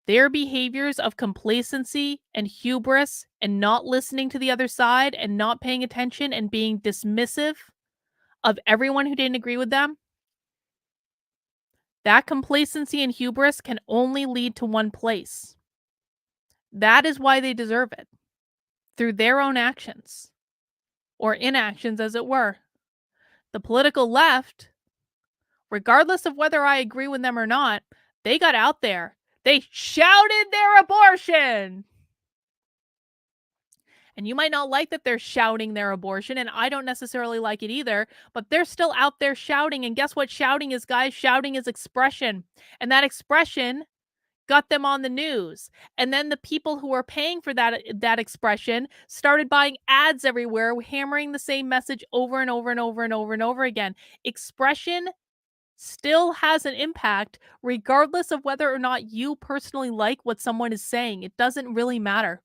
their behaviors of complacency and hubris and not listening to the other side and not paying attention and being dismissive of everyone who didn't agree with them That complacency and hubris can only lead to one place. That is why they deserve it, through their own actions, or inactions, as it were. The political left, regardless of whether I agree with them or not, they got out there. They shouted their abortion. And you might not like that they're shouting their abortion, and I don't necessarily like it either, but they're still out there shouting. And guess what shouting is, guys? Shouting is expression. And that expression got them on the news. And then the people who are paying for that expression started buying ads everywhere, hammering the same message over and over and over and over and over again. Expression still has an impact regardless of whether or not you personally like what someone is saying. It doesn't really matter.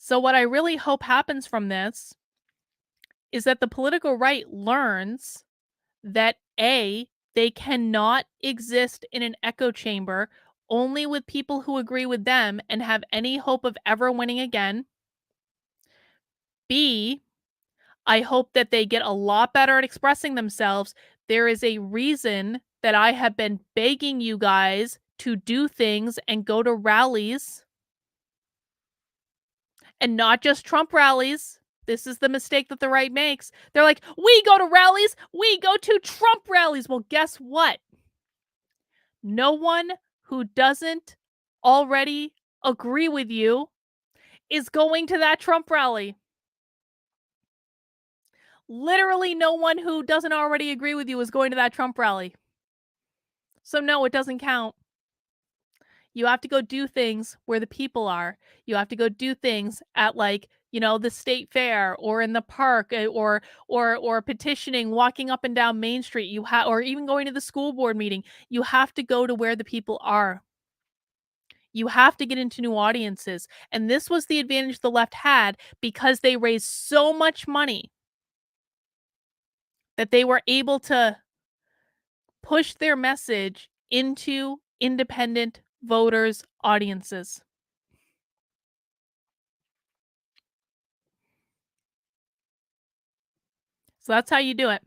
So what I really hope happens from this is that the political right learns that A, they cannot exist in an echo chamber only with people who agree with them and have any hope of ever winning again. B, I hope that they get a lot better at expressing themselves. There is a reason that I have been begging you guys to do things and go to rallies, and not just Trump rallies. This is the mistake that the right makes. They're like, we go to rallies, we go to Trump rallies. Well, guess what? No one who doesn't already agree with you is going to that Trump rally. Literally, no one who doesn't already agree with you is going to that Trump rally. So, no, it doesn't count. You have to go do things where the people are. You have to go do things at, like, the state fair or in the park, or petitioning, walking up and down Main Street. Or even going to the school board meeting. You have to go to where the people are. You have to get into new audiences. And this was the advantage the left had because they raised so much money that they were able to push their message into independent voters' audiences. So that's how you do it.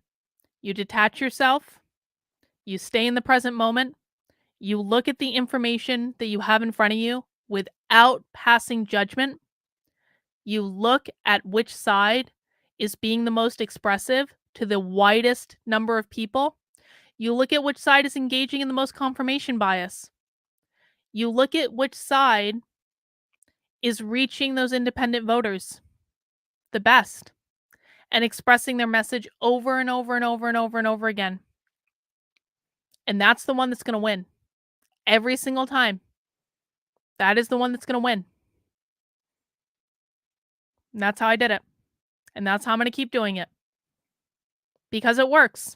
You detach yourself, you stay in the present moment, you look at the information that you have in front of you without passing judgment. You look at which side is being the most expressive to the widest number of people. You look at which side is engaging in the most confirmation bias. You look at which side is reaching those independent voters the best and expressing their message over and over and over and over and over again. And that's the one that's going to win every single time. That is the one that's going to win. And that's how I did it. And that's how I'm going to keep doing it. Because it works.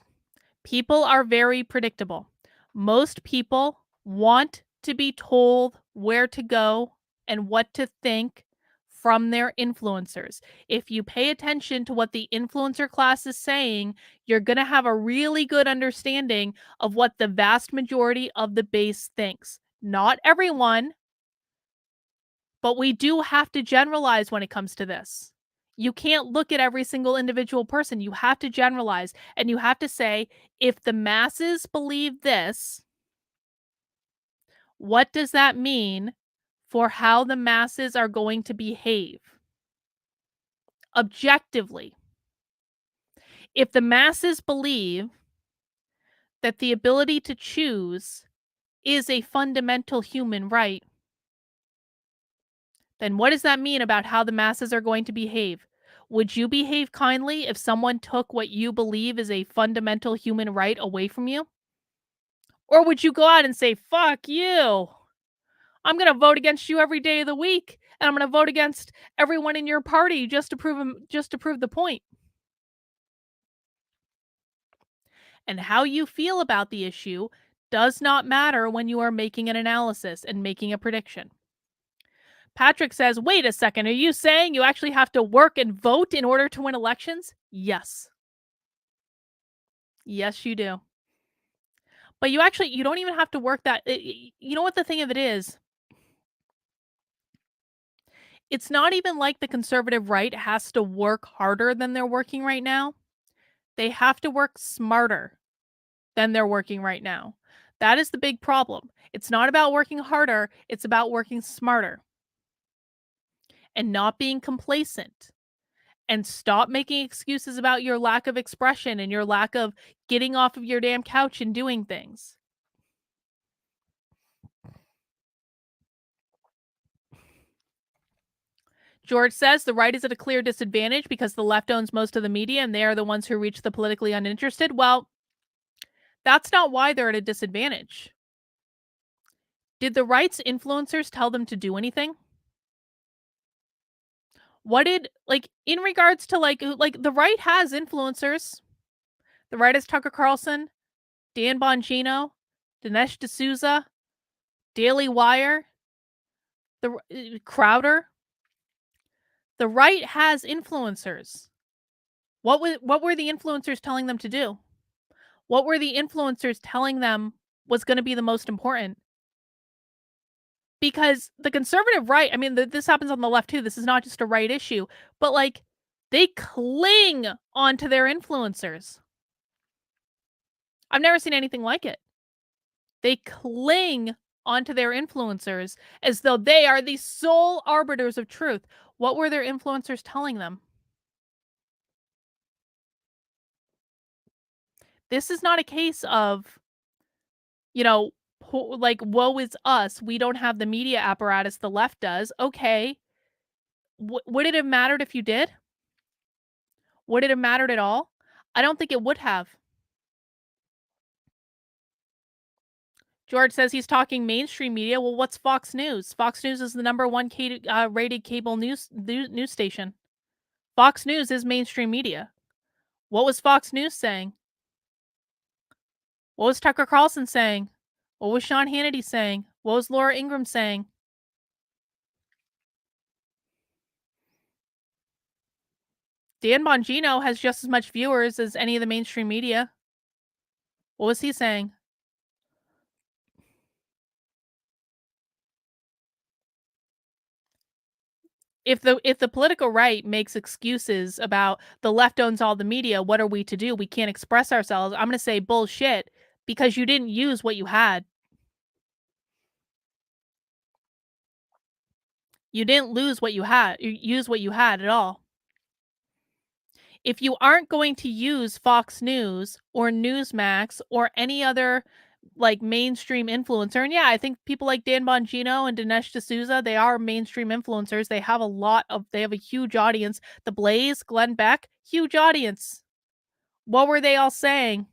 People are very predictable. Most people want to be told where to go and what to think from their influencers. If you pay attention to what the influencer class is saying, you're going to have a really good understanding of what the vast majority of the base thinks. Not everyone, but we do have to generalize when it comes to this. You can't look at every single individual person. You have to generalize, and you have to say, if the masses believe this, what does that mean for how the masses are going to behave objectively? If the masses believe that the ability to choose is a fundamental human right, then what does that mean about how the masses are going to behave? Would you behave kindly if someone took what you believe is a fundamental human right away from you? Or would you go out and say, fuck you? I'm going to vote against you every day of the week, and I'm going to vote against everyone in your party just to prove the point. And how you feel about the issue does not matter when you are making an analysis and making a prediction. Patrick says, wait a second, are you saying you actually have to work and vote in order to win elections? Yes. Yes, you do. But you don't even have to work that. You know what the thing of it is? It's not even like the conservative right has to work harder than they're working right now. They have to work smarter than they're working right now. That is the big problem. It's not about working harder, it's about working smarter and not being complacent. And stop making excuses about your lack of expression and your lack of getting off of your damn couch and doing things. George says the right is at a clear disadvantage because the left owns most of the media and they are the ones who reach the politically uninterested. Well, that's not why they're at a disadvantage. Did the right's influencers tell them to do anything? What did, like, in regards to like the right has influencers. The right has Tucker Carlson, Dan Bongino, Dinesh D'Souza, Daily Wire, the Crowder. The right has influencers. What were the influencers telling them to do? What were the influencers telling them was going to be the most important? Because the conservative right, I mean, this happens on the left too. This is not just a right issue, but like they cling onto their influencers. I've never seen anything like it. They cling onto their influencers as though they are the sole arbiters of truth. What were their influencers telling them? This is not a case of, you know, like, woe is us. We don't have the media apparatus the left does. Okay. Would it have mattered if you did? Would it have mattered at all? I don't think it would have. George says he's talking mainstream media. Well, what's Fox News? Fox News is the number one rated cable news station. Fox News is mainstream media. What was Fox News saying? What was Tucker Carlson saying? What was Sean Hannity saying? What was Laura Ingraham saying? Dan Bongino has just as much viewers as any of the mainstream media. What was he saying? If the political right makes excuses about the left owns all the media, what are we to do? We can't express ourselves. I'm going to say bullshit because you didn't use what you had. You didn't lose what you had. You use what you had at all. If you aren't going to use Fox News or Newsmax or any other like mainstream influencer, and yeah, I think people like Dan Bongino and Dinesh D'Souza, they are mainstream influencers. They have a huge audience. The Blaze, Glenn Beck, huge audience. What were they all saying?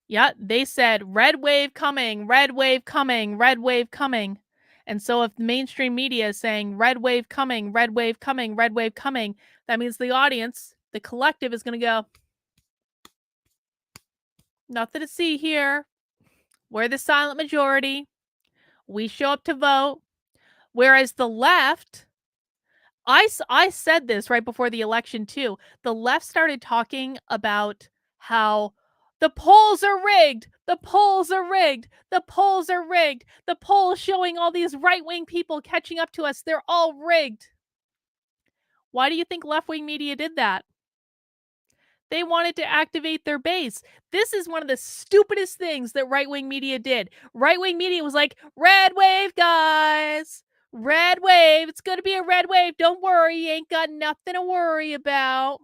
Yeah, they said red wave coming, red wave coming, red wave coming. And so if the mainstream media is saying red wave coming, red wave coming, red wave coming, that means the audience, the collective is going to go, nothing to see here. We're the silent majority. We show up to vote. Whereas the left, I said this right before the election too. The left started talking about how the polls are rigged. The polls are rigged. The polls are rigged. The polls showing all these right-wing people catching up to us. They're all rigged. Why do you think left-wing media did that? They wanted to activate their base. This is one of the stupidest things that right-wing media did. Right-wing media was like, red wave, guys. Red wave. It's going to be a red wave. Don't worry. You ain't got nothing to worry about.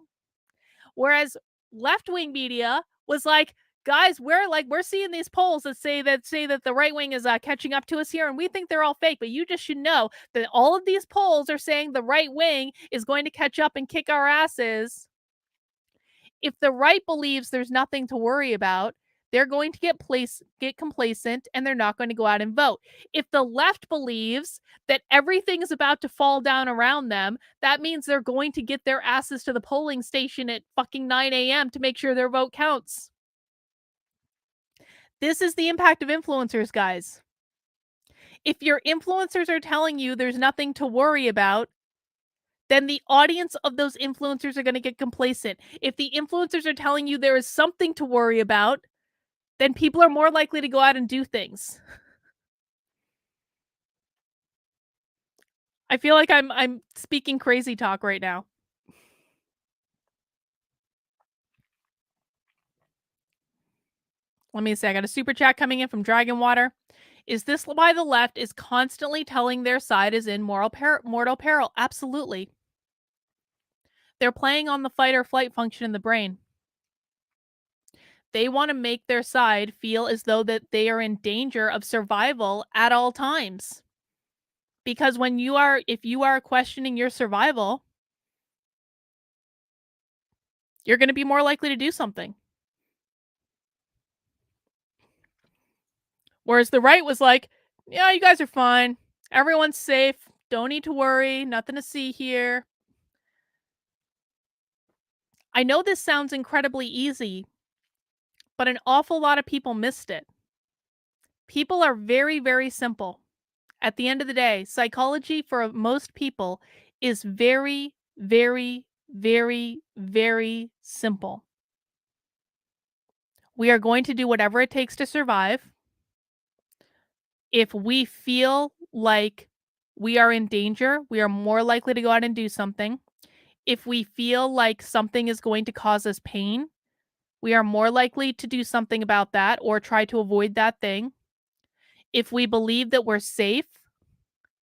Whereas left-wing media was like, guys, we're seeing these polls that say that the right wing is catching up to us here, and we think they're all fake. But you just should know that all of these polls are saying the right wing is going to catch up and kick our asses. If the right believes there's nothing to worry about, they're going to get complacent and they're not going to go out and vote. If the left believes that everything is about to fall down around them, that means they're going to get their asses to the polling station at fucking 9 a.m. to make sure their vote counts. This is the impact of influencers, guys. If your influencers are telling you there's nothing to worry about, then the audience of those influencers are going to get complacent. If the influencers are telling you there is something to worry about, then people are more likely to go out and do things. I feel like I'm speaking crazy talk right now. Let me see. I got a super chat coming in from Dragon Water. Is this why the left is constantly telling their side is in mortal peril? Absolutely. They're playing on the fight or flight function in the brain. They want to make their side feel as though that they are in danger of survival at all times. Because if you are questioning your survival, you're going to be more likely to do something. Whereas the right was like, yeah, you guys are fine. Everyone's safe. Don't need to worry. Nothing to see here. I know this sounds incredibly easy, but an awful lot of people missed it. People are very, very simple. At the end of the day, psychology for most people is very, very, very, very simple. We are going to do whatever it takes to survive. If we feel like we are in danger, we are more likely to go out and do something. If we feel like something is going to cause us pain, we are more likely to do something about that or try to avoid that thing. If we believe that we're safe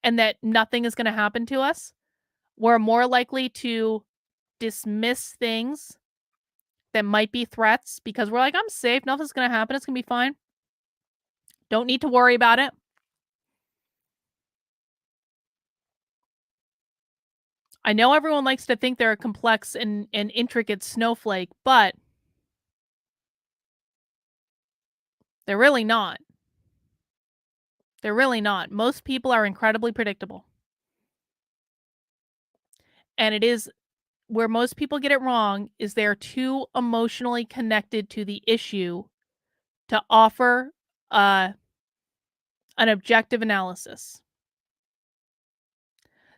and that nothing is going to happen to us, we're more likely to dismiss things that might be threats because we're like, I'm safe. Nothing's going to happen. It's going to be fine. Don't need to worry about it. I know everyone likes to think they're a complex and intricate snowflake, but they're really not. They're really not. Most people are incredibly predictable. And it is where most people get it wrong is they're too emotionally connected to the issue to offer an objective analysis.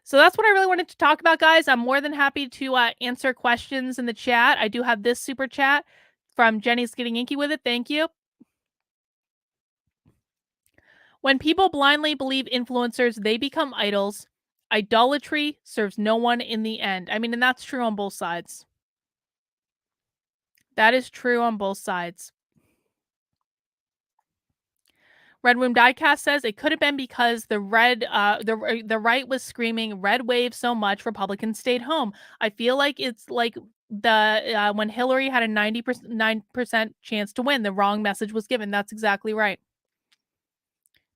So that's what I really wanted to talk about, guys. I'm more than happy to answer questions in the chat. I do have this super chat from Jenny's Getting Inky with it. Thank you. When people blindly believe influencers, they become idols. Idolatry serves no one in the end. I mean, and that's true on both sides. That is true on both sides. Red Room Diecast says it could have been because the right was screaming red wave so much Republicans stayed home. I feel like it's like the when Hillary had a 99% chance to win, the wrong message was given. That's exactly right.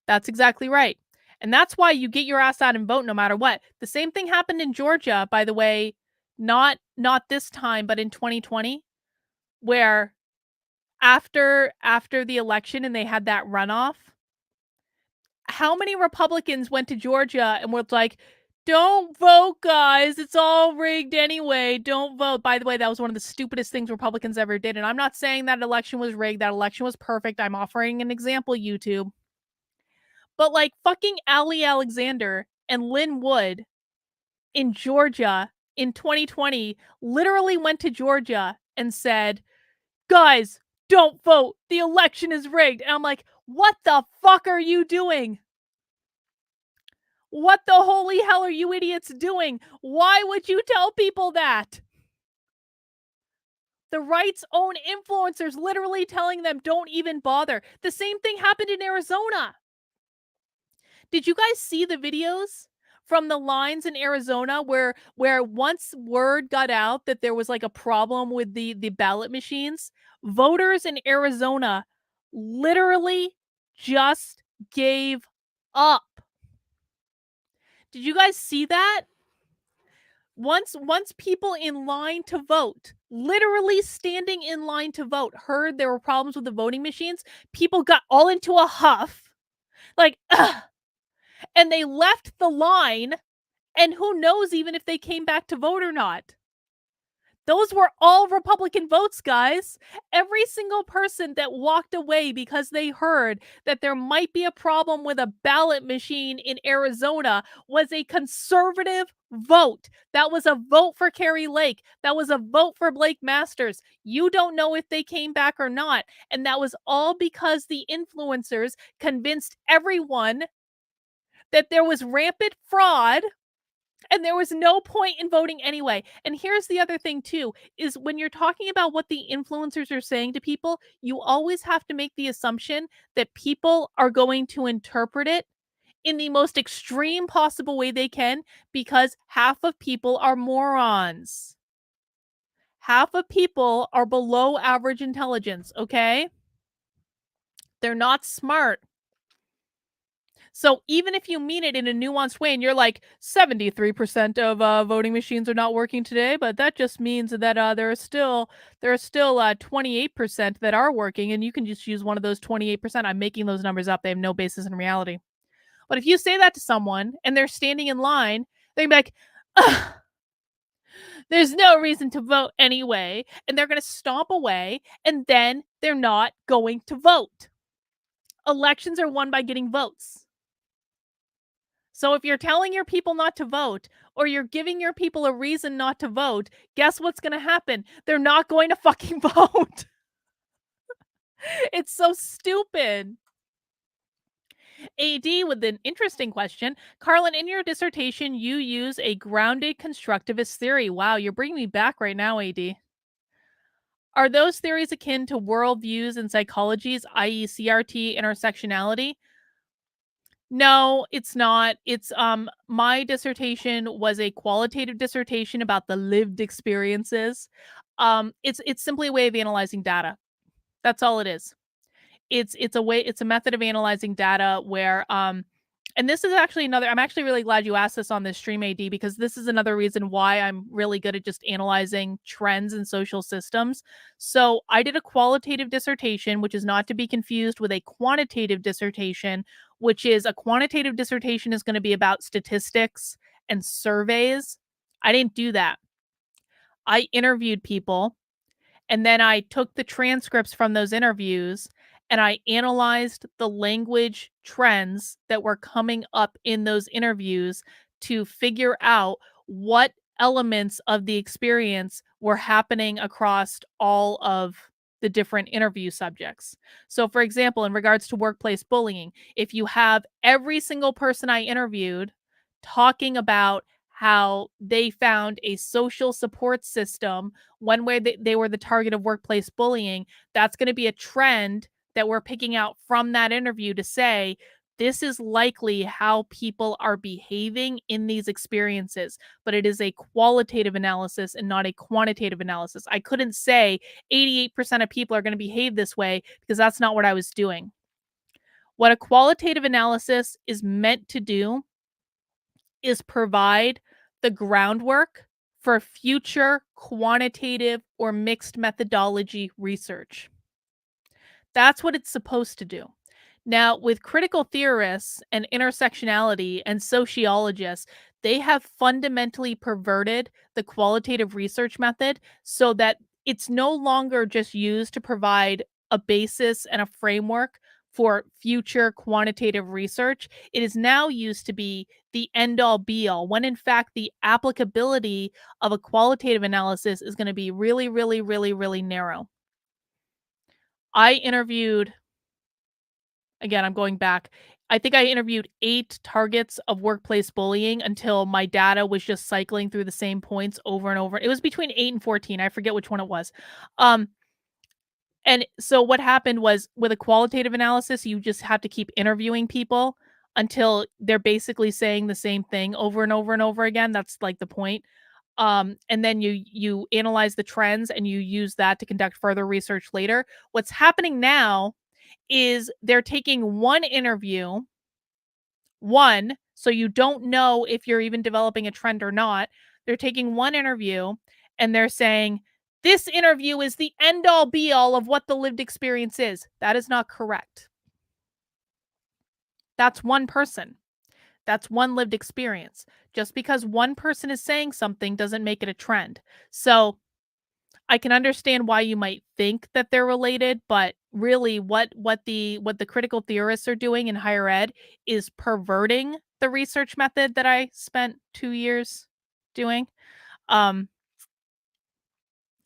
That's exactly right. And that's why you get your ass out and vote no matter what. The same thing happened in Georgia, by the way, not this time, but in 2020, where after the election and they had that runoff, how many Republicans went to Georgia and were like, don't vote, guys. It's all rigged anyway. Don't vote. By the way, that was one of the stupidest things Republicans ever did. And I'm not saying that election was rigged. That election was perfect. I'm offering an example, YouTube. But like fucking Ali Alexander and Lynn Wood in Georgia in 2020 literally went to Georgia and said, guys, don't vote. The election is rigged. And I'm like, what the fuck are you doing? What the holy hell are you idiots doing? Why would you tell people that? The right's own influencers literally telling them don't even bother. The same thing happened in Arizona. Did you guys see the videos from the lines in Arizona where once word got out that there was like a problem with the ballot machines, voters in Arizona literally just gave up. Did you guys see that? Once people in line to vote, literally standing in line to vote, heard there were problems with the voting machines, people got all into a huff. Like, ugh. And they left the line, and who knows even if they came back to vote or not. Those were all Republican votes, guys. Every single person that walked away because they heard that there might be a problem with a ballot machine in Arizona was a conservative vote. That was a vote for Carrie Lake. That was a vote for Blake Masters. You don't know if they came back or not. And that was all because the influencers convinced everyone that there was rampant fraud And there was no point in voting anyway. And here's the other thing too, is when you're talking about what the influencers are saying to people, you always have to make the assumption that people are going to interpret it in the most extreme possible way they can because half of people are morons. Half of people are below average intelligence, okay? They're not smart. So even if you mean it in a nuanced way and you're like 73% of voting machines are not working today, but that just means that there are still 28% that are working, and you can just use one of those 28%. I'm making those numbers up. They have no basis in reality. But if you say that to someone and they're standing in line, they're gonna be like, "Ugh, there's no reason to vote anyway," and they're gonna stomp away, and then they're not going to vote. Elections are won by getting votes. So if you're telling your people not to vote or you're giving your people a reason not to vote, guess what's going to happen? They're not going to fucking vote. It's so stupid. AD with an interesting question. Carlin, in your dissertation, you use a grounded constructivist theory. Wow, you're bringing me back right now, AD. Are those theories akin to worldviews and psychologies, i.e., CRT intersectionality? No, it's not. It's my dissertation was a qualitative dissertation about the lived experiences. It's simply a way of analyzing data. That's all it is. It's a method of analyzing data where and this is actually another I'm actually really glad you asked this on this stream, AD, because this is another reason why I'm really good at just analyzing trends in social systems. So I did a qualitative dissertation, which is not to be confused with a quantitative dissertation, which is a quantitative dissertation is going to be about statistics and surveys. I didn't do that. I interviewed people and then I took the transcripts from those interviews and I analyzed the language trends that were coming up in those interviews to figure out what elements of the experience were happening across all of the different interview subjects. So, for example, in regards to workplace bullying, if you have every single person I interviewed talking about how they found a social support system one way they were the target of workplace bullying, that's going to be a trend that we're picking out from that interview to say, this is likely how people are behaving in these experiences, but it is a qualitative analysis and not a quantitative analysis. I couldn't say 88% of people are going to behave this way because that's not what I was doing. What a qualitative analysis is meant to do is provide the groundwork for future quantitative or mixed methodology research. That's what it's supposed to do. Now, with critical theorists and intersectionality and sociologists, they have fundamentally perverted the qualitative research method so that it's no longer just used to provide a basis and a framework for future quantitative research. It is now used to be the end all be all, when in fact, the applicability of a qualitative analysis is going to be really, really, really, really narrow. I interviewed Again, I'm going back. I think I interviewed 8 targets of workplace bullying until my data was just cycling through the same points over and over. It was between 8 and 14. I forget which one it was. Um, and so what happened was with a qualitative analysis, you just have to keep interviewing people until they're basically saying the same thing over and over and over again. That's like the point. And then you analyze the trends and you use that to conduct further research later. What's happening now is they're taking one interview, so you don't know if you're even developing a trend or not. They're taking one interview and they're saying, this interview is the end all be all of what the lived experience is. That is not correct. That's one person. That's one lived experience. Just because one person is saying something doesn't make it a trend. So I can understand why you might think that they're related, but really what the critical theorists are doing in higher ed is perverting the research method that I spent 2 years doing, um,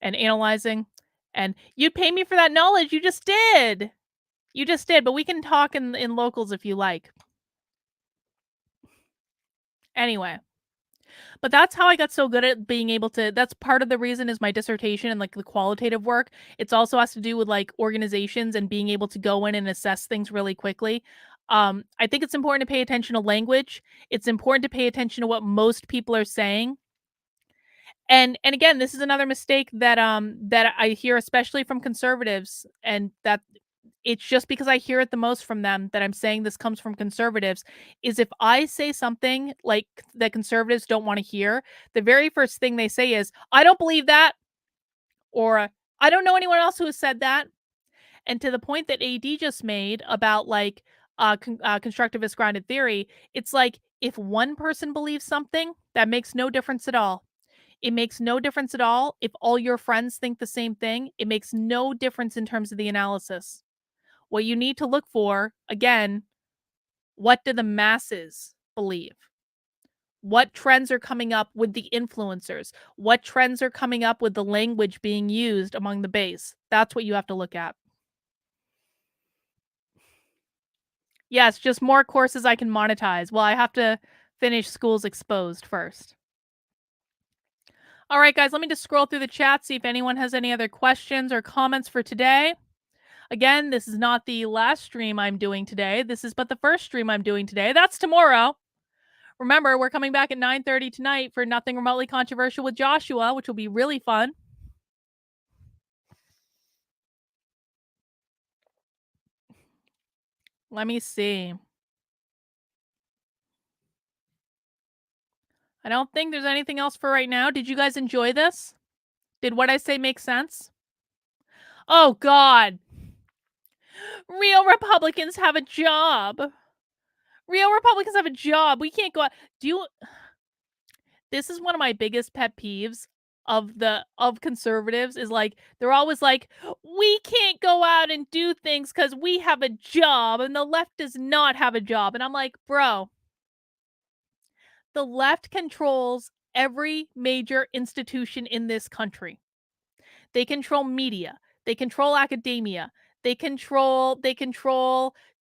and analyzing. And you pay me for that knowledge. You just did. You just did, but we can talk in locals if you like. Anyway, But that's how I got so good at being able to that's part of the reason is my dissertation and, like, the qualitative work. It's also has to do with, like, organizations and being able to go in and assess things really quickly. I think it's important to pay attention to language. It's important to pay attention to what most people are saying. And again, this is another mistake that I hear especially from conservatives, and that it's just because I hear it the most from them that I'm saying this comes from conservatives, is if I say something like that conservatives don't wanna hear, the very first thing they say is, "I don't believe that," or, "I don't know anyone else who has said that." And to the point that AD just made about, like, constructivist grounded theory, it's like, if one person believes something, that makes no difference at all. It makes no difference at all if all your friends think the same thing. It makes no difference in terms of the analysis. What you need to look for, again, what do the masses believe? What trends are coming up with the influencers? What trends are coming up with the language being used among the base? That's what you have to look at. Yes, just more courses I can monetize. Well, I have to finish Schools Exposed first. All right, guys, let me just scroll through the chat, see if anyone has any other questions or comments for today. Again, this is not the last stream I'm doing today. This is but the first stream I'm doing today. That's tomorrow. Remember, we're coming back at 9:30 tonight for Nothing Remotely Controversial with Joshua, which will be really fun. Let me see. I don't think there's anything else for right now. Did you guys enjoy this? Did what I say make sense? Oh, God. Real Republicans have a job. Real Republicans have a job. We can't go out. Do you This is one of my biggest pet peeves of conservatives is like they're always like, we can't go out and do things because we have a job and the left does not have a job. And I'm like, bro, the left controls every major institution in this country. They control media, they control academia, they control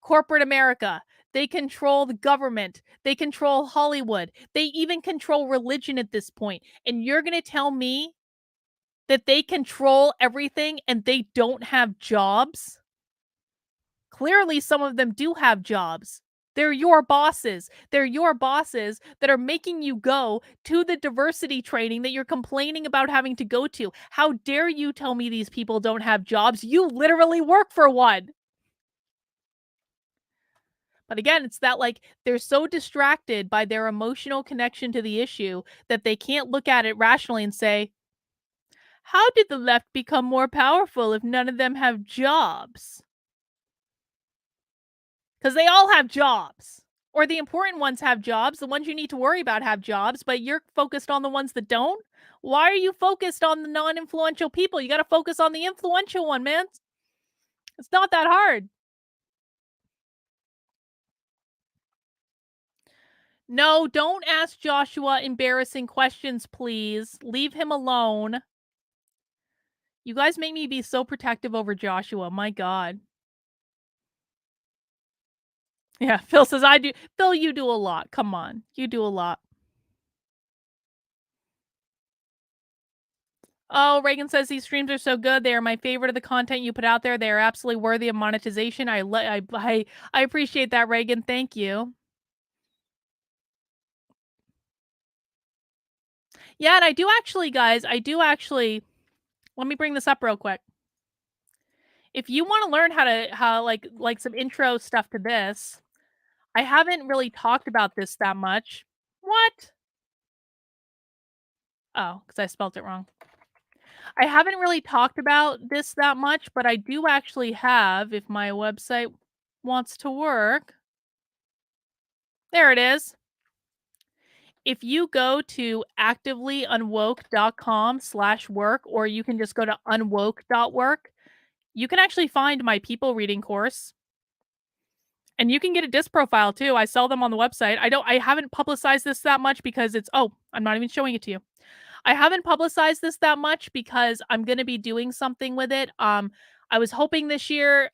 corporate America, they control the government, they control Hollywood, they even control religion at this point. And you're going to tell me that they control everything and they don't have jobs? Clearly some of them do have jobs. They're your bosses. They're your bosses that are making you go to the diversity training that you're complaining about having to go to. How dare you tell me these people don't have jobs? You literally work for one. But again, it's that like they're so distracted by their emotional connection to the issue that they can't look at it rationally and say, how did the left become more powerful if none of them have jobs? Because they all have jobs. Or the important ones have jobs. The ones you need to worry about have jobs, but you're focused on the ones that don't? Why are you focused on the non-influential people? You got to focus on the influential one, man. It's not that hard. No, don't ask Joshua embarrassing questions, please. Leave him alone. You guys make me be so protective over Joshua. My God. Yeah, Phil says I do. Phil, you do a lot. Come on. You do a lot. Oh, Reagan says these streams are so good. They are my favorite of the content you put out there. They are absolutely worthy of monetization. I appreciate that, Reagan. Thank you. Yeah, and I do actually, guys, let me bring this up real quick. If you want to learn how like some intro stuff to this, I haven't really talked about this that much. What? Oh, because I spelt it wrong. I haven't really talked about this that much, but I do actually have, if my website wants to work. There it is. If you go to activelyunwoke.com/work, or you can just go to unwoke.work, you can actually find my people reading course. And you can get a disc profile too. I sell them on the website. I haven't publicized this that much because I'm not even showing it to you. I haven't publicized this that much because I'm going to be doing something with it. I was hoping this year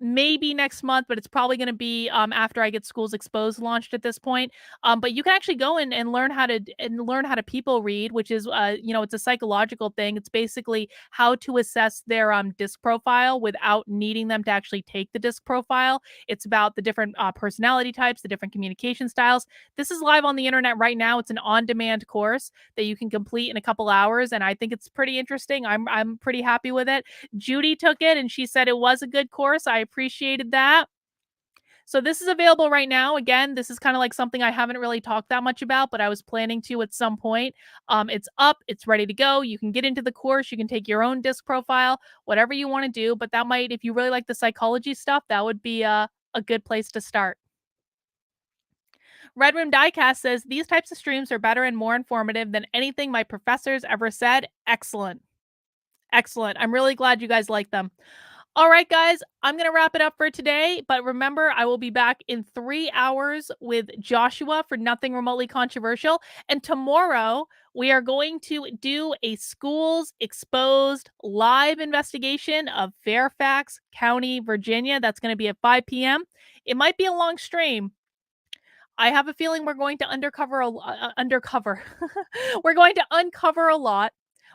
maybe next month, but it's probably going to be after I get Schools Exposed launched at this point. But you can actually go in and learn how to people read, which is it's a psychological thing. It's basically how to assess their disc profile without needing them to actually take the disc profile. It's about the different personality types, the different communication styles. This is live on the internet right now. It's an on-demand course that you can complete in a couple hours, and I think it's pretty interesting. I'm pretty happy with it. Judy took it and she said it was a good course. I appreciated that. So this is available right now. Again, this is kind of like something I haven't really talked that much about, but I was planning to at some point. It's up, it's ready to go. You can get into the course, you can take your own disc profile, whatever you want to do. But that might, if you really like the psychology stuff, that would be a good place to start. Red Room Diecast says these types of streams are better and more informative than anything my professors ever said. Excellent. Excellent. I'm really glad you guys like them. All right, guys, I'm going to wrap it up for today. But remember, I will be back in 3 hours with Joshua for Nothing Remotely Controversial. And tomorrow, we are going to do a Schools Exposed live investigation of Fairfax County, Virginia. That's going to be at 5 p.m. It might be a long stream. I have a feeling we're going to undercover. We're going to uncover a lot.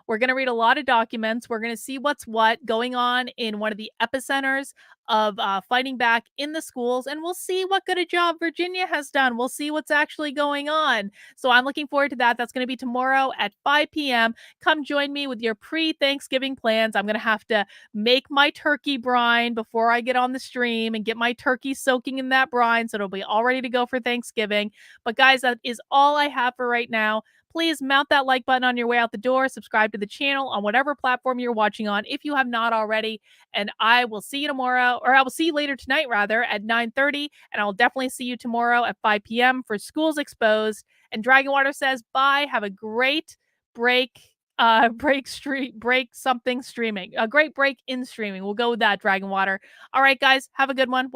We're going to read a lot of documents. We're going to see what's what going on in one of the epicenters of fighting back in the schools, and we'll see what good a job Virginia has done. We'll see what's actually going on. So I'm looking forward to that. That's going to be tomorrow at 5 p.m. Come join me with your pre-Thanksgiving plans. I'm going to have to make my turkey brine before I get on the stream and get my turkey soaking in that brine so it'll be all ready to go for Thanksgiving. But guys, that is all I have for right now. Please mount that like button on your way out the door. Subscribe to the channel on whatever platform you're watching on if you have not already. And I will see you tomorrow, or I will see you later tonight, rather, at 9:30. And I'll definitely see you tomorrow at 5 p.m. for Schools Exposed. And Dragonwater says, bye. Have a great break. Break something streaming. A great break in streaming. We'll go with that, Dragonwater. All right, guys. Have a good one.